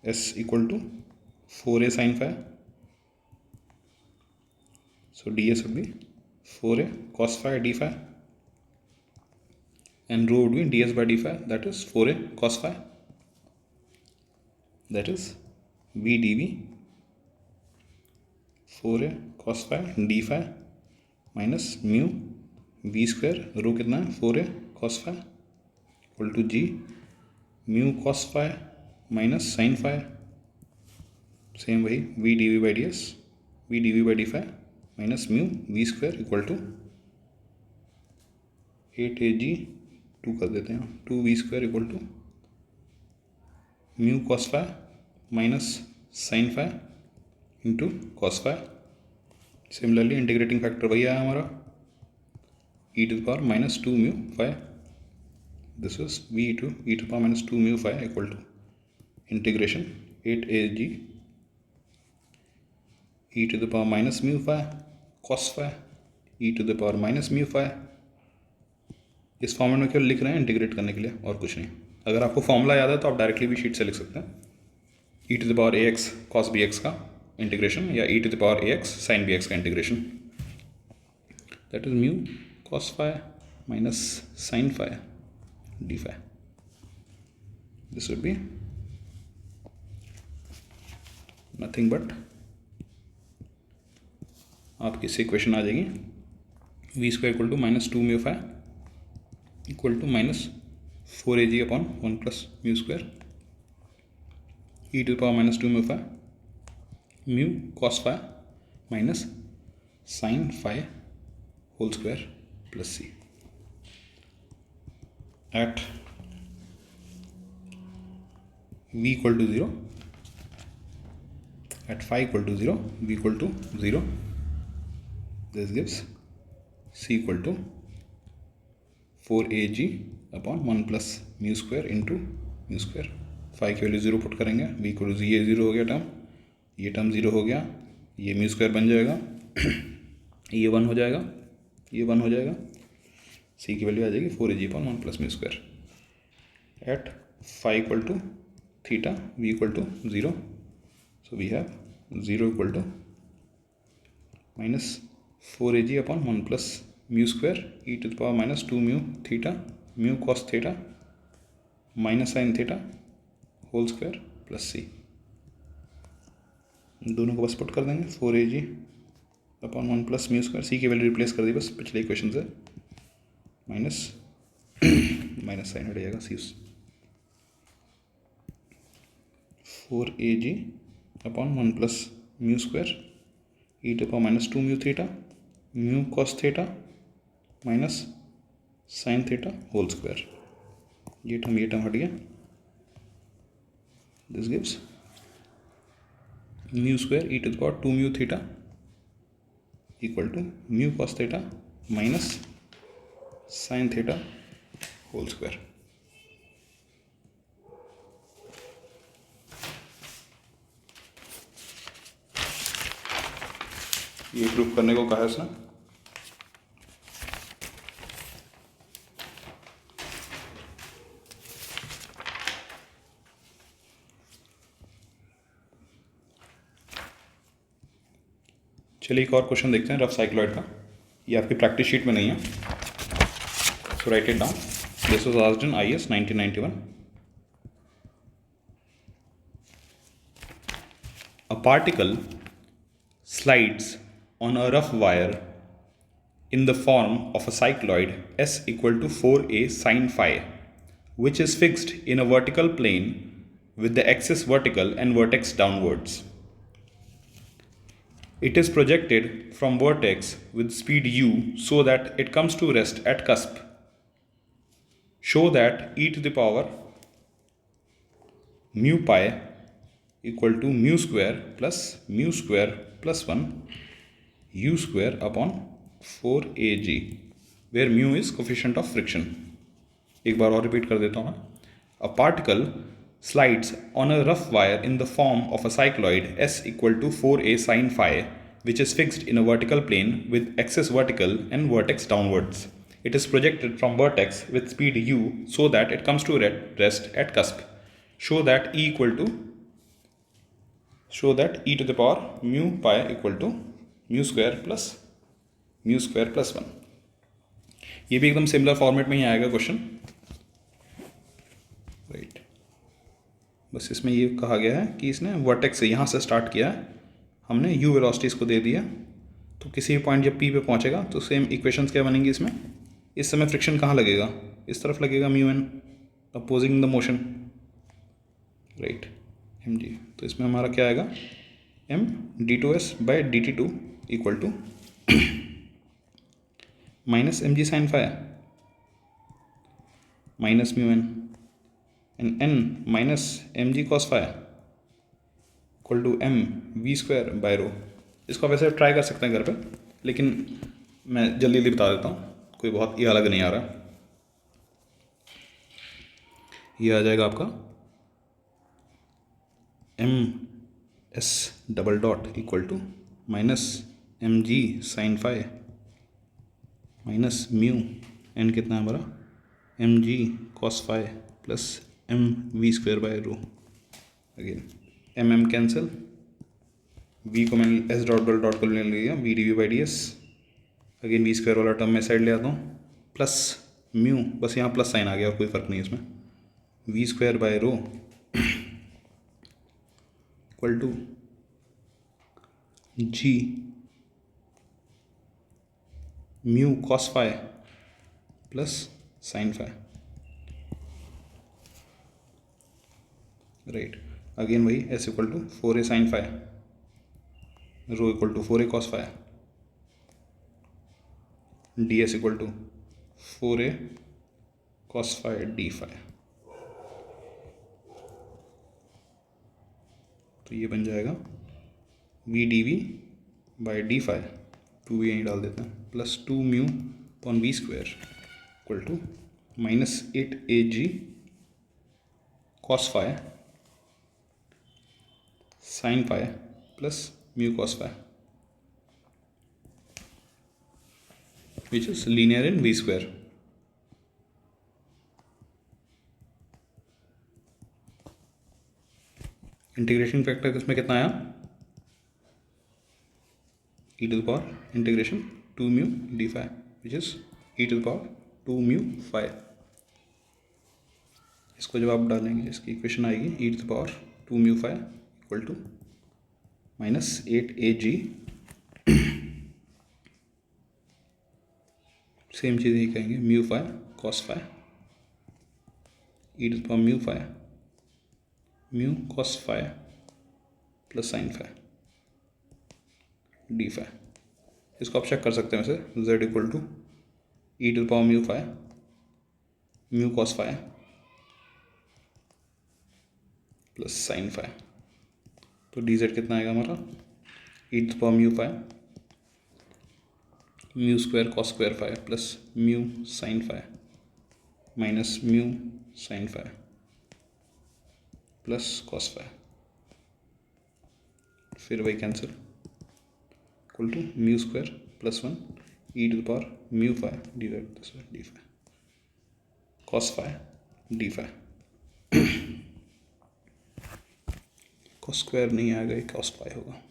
S equal to 4a sin phi. So ds would be 4a cos phi d phi and rho would be ds by d phi, that is 4a cos phi, that is v dv 4a cos phi d phi minus mu v square rho कितना है 4a cos phi equal to g mu cos phi minus sine phi, same वही v D we by D s v D we by d phi minus mu v square equal to 8a g 2 कर देते हैं 2 v square equal to mu cos phi minus sine phi into cos phi. Similarly integrating factor वही आया हमारा e to the power minus 2 mu phi, this is v two e to the power minus 2 mu phi equal to integration 8a e to the power minus mu phi cos phi e to the power minus mu phi। इस फॉर्मेट में केवल लिख रहे हैं इंटीग्रेट करने के लिए और कुछ नहीं। अगर आपको फॉर्मूला याद है तो आप डायरेक्टली भी शीट से लिख सकते हैं, e to the power ax cos bx का इंटीग्रेशन या e to the power ax sin bx का integration, that is mu cos phi minus sin phi d phi। This would be nothing but आपकी इससे इक्वेशन आ जाएगी v square equal to minus 2 mu phi equal to minus 4a upon 1 plus mu square e to power minus 2 mu phi mu cos phi minus sine phi whole square plus c. at v equal to 0, at phi equal to 0, v equal to 0. This gives c equal to 4ag upon 1 plus mu square into mu square. Phi की वैल्यू 0 पुट करेंगे, v इक्वल टू ये 0 हो गया टर्म, ये टर्म 0 हो गया, ये म्यू स्क्वायर बन जाएगा, ये 1 हो जाएगा, ये 1 हो जाएगा, c की वैल्यू आ जाएगी 4ag upon 1 plus mu square. At phi equal to theta v equal to 0, so we have 0 equal to minus 4ag upon 1 plus mu square e to the power minus 2 mu theta mu cos theta minus sin theta whole square plus c. दोनों को बस पुट कर देंगे, 4ag upon 1 plus mu square, c की वैल्यू रिप्लेस कर दी बस पिछले इक्वेशन से, माइनस माइनस साइन हट जाएगा, C 4ag upon 1 plus mu square e to power minus 2 mu theta mu cos theta minus sine theta whole square. ये टर्म हट गया. This gives mu square e to the power 2 mu theta equal to mu cos theta minus sine theta whole square. ये प्रूफ करने को कहा है उसने. चलिए एक और क्वेश्चन देखते हैं रफ साइक्लॉइड का. ये आपकी प्रैक्टिस शीट में नहीं है, so write it down. This was asked in IAS 1991. A particle slides on a rough wire in the form of a cycloid S equal to 4a sin phi, which is fixed in a vertical plane with the axis vertical and vertex downwards. It is projected from vertex with speed u so that it comes to rest at cusp. Show that e to the power mu pi equal to mu square plus 1 u square upon 4ag, where mu is coefficient of friction. एक बार और रिपीट कर देता हूँ. A particle slides on a rough wire in the form of a cycloid S equal to 4a sin phi, which is fixed in a vertical plane with axis vertical and vertex downwards. It is projected from vertex with speed u so that it comes to rest at cusp. Show that e to the power mu pi equal to mu square plus 1. ये भी एकदम सिमिलर फॉर्मेट में ही आएगा क्वेश्चन, राइट. बस इसमें ये कहा गया है कि इसने वर्टेक्स से यहाँ से स्टार्ट किया है, हमने u वेलोसिटीज़ को दे दिया, तो किसी भी पॉइंट जब p पे पहुँचेगा तो सेम इक्वेशंस क्या बनेंगी इसमें. इस समय फ्रिक्शन कहाँ लगेगा, इस तरफ लगेगा mu n opposing the motion, right, mg. तो इसमें हमारा क्या आएगा, m d2s by dt2 equal to minus mg sine phi minus mu n and n minus mg cos phi equal to m v square by rho. इसको वैसे ट्राई कर सकते हैं घर पे, लेकिन मैं जल्दी जल्दी बता देता हूँ, कोई बहुत ये अलग नहीं आ रहा. ये आ जाएगा आपका m s double dot equal to minus mg sine phi minus mu N कितना है हमारा mg cos phi plus m v square by rho. Again m cancel, v को मैंने s डॉट को ले लिया, v D we by D s. Again v square वाला टर्म मैं साइड ले आता हूँ, प्लस म्यू, बस यहाँ प्लस साइन आ गया और कोई फ़र्क नहीं इसमें, v square by rho equal to g mu cos phi plus sine phi, right. Again वही s equal to 4a sine phi, rho equal to 4a cos phi, ds equal to 4a cos phi d phi। तो ये बन जाएगा v dv by d phi, 2 यहीं डाल देते हैं, plus 2 mu upon we square equal to minus 8 AG cos phi sin phi plus mu cos phi, which is linear in v square। Integration factor इसमें कितना आया, e to the power integration 2 mu d phi, which is e to the power 2 mu phi। इसको जब आप डालेंगे इसकी इक्वेशन आएगी e to the power 2 mu phi equal to minus 8 AG, same चीज़ ही कहेंगे, mu phi cos phi e to the power mu phi mu cos phi plus sine phi d phi. इसको आप चेक कर सकते हैं वैसे, z equal to e to the power mu phi mu cos phi plus sine phi. तो डी जेड कितना आएगा हमारा, e to the power mu phi mu square cos square phi plus mu sine phi minus mu sine phi plus cos phi, फिर वही cancel, equal to mu square plus 1 e to the power mu phi divide this by d phi cos phi d phi. Cos square नहीं आएगा, ये कॉस फाई होगा।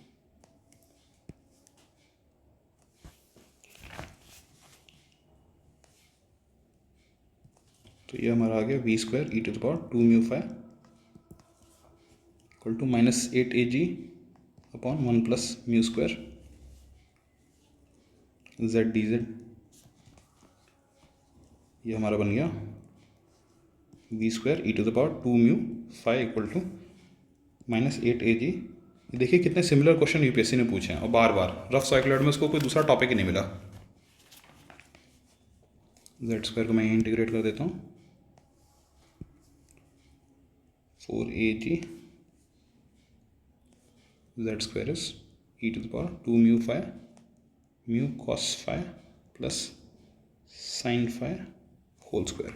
तो ये हमारा आ गया v square e to the power 2 mu phi equal to minus 8 AG upon 1 plus mu square z d z. ये हमारा बन गया v square e to the power 2 mu phi equal to minus 8 AG। देखिए कितने सिमिलर क्वेश्चन यूपीएससी ने पूछे हैं और बार बार, रफ साइक्लॉइड में उसको कोई दूसरा टॉपिक ही नहीं मिला। जेड स्क्वायर को मैं यहीं इंटीग्रेट कर देता हूँ, 4AG z square is e to the power 2 mu phi mu cos phi plus sin phi whole square।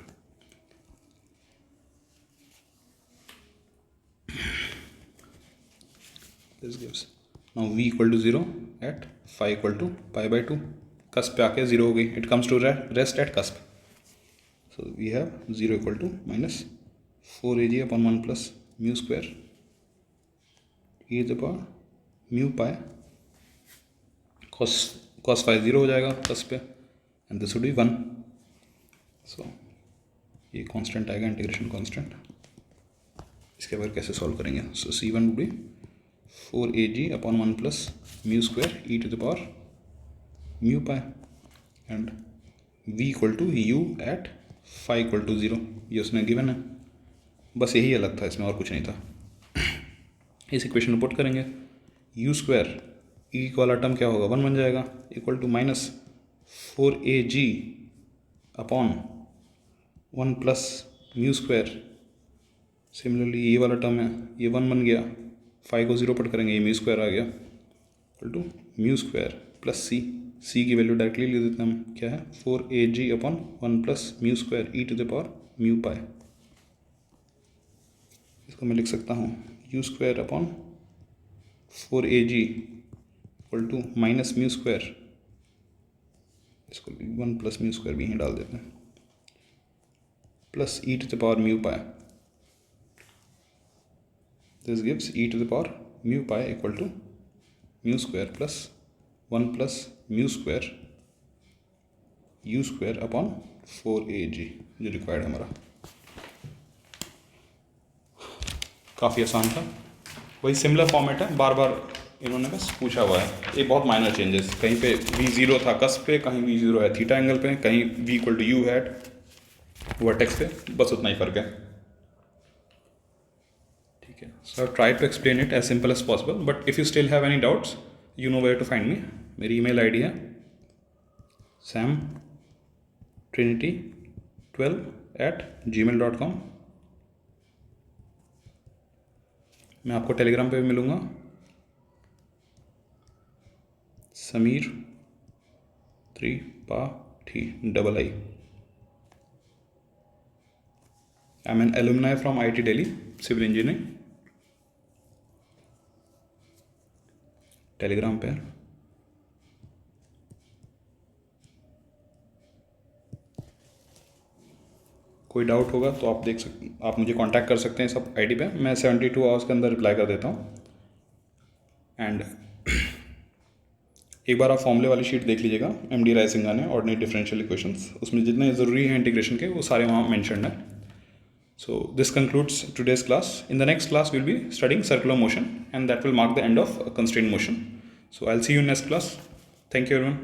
This gives now v equal to 0 at phi equal to pi by 2, cusp पे आके 0 हो गई, it comes to rest at cusp, so we have 0 equal to minus 4AG upon 1 plus mu square e to the power mu pi cos phi 0 हो जाएगा cusp पे, and this would be 1। so ये कांस्टेंट आएगा, इंटीग्रेशन कांस्टेंट। इसके बाद कैसे सॉल्व करेंगे, सो c1 would be 4AG upon 1 plus mu square e to the power mu pi and v equal to u at phi equal to 0, ये उसने गिवन है, बस यही अलग था इसमें और कुछ नहीं था। इस इक्वेशन को पुट करेंगे, u स्क्वायर ई वाला टर्म क्या होगा 1 बन जाएगा equal to minus 4AG upon 1 plus mu square. Similarly ये वाला टर्म है, ये 1 बन गया, फाई को 0 पुट करेंगे, ये म्यू स्क्वायर आ गया equal to mu square plus c की वैल्यू डायरेक्टली ले देते हैं हम, क्या है 4AG upon 1 plus mu square e to the power mu pi. इसको मैं लिख सकता हूँ u square upon 4AG equal to minus mu square, इसको 1 प्लस म्यू स्क्वायर भी यहीं डाल देते हैं, plus e to the power mu pi. This gives e to the power mu pi equal to mu square plus 1 plus mu square u square upon 4AG, जो रिक्वायर्ड है हमारा। काफ़ी आसान था, वही सिमिलर फॉर्मेट है, बार बार इन्होंने बस पूछा हुआ है। ये बहुत माइनर चेंजेस, कहीं पे v0 था कस्प पे, कहीं v0 है थीटा एंगल पे, कहीं v equal to u hat vertex पे, बस उतना ही फर्क है। ठीक है, so I try to explain it as simple as possible, but if you still have any doubts you know where to find me. मेरी ईमेल आईडी है sam trinity12 smeer3pa@gmail.com। मैं आपको टेलीग्राम पे भी मिलूँगा, Sameer Tripathi II। I am an alumni from IIT Delhi, civil engineering. Telegram पे कोई डाउट होगा तो आप मुझे कांटेक्ट कर सकते हैं सब आईडी पे। मैं 72 आवर्स के अंदर रिप्लाई कर देता हूँ। एंड एक बार आप फॉर्मूले वाली शीट देख लीजिएगा, MD रायसिंघानी ने ऑर्डिनरी डिफरेंशियल इक्वेशंस, उसमें जितने ज़रूरी हैं इंटीग्रेशन के वो सारे वहाँ मेंशन्ड हैं। So this concludes today's class. In the next class, we'll be studying circular motion, and that will mark the end of constraint motion. So I'll see you in next class. Thank you everyone.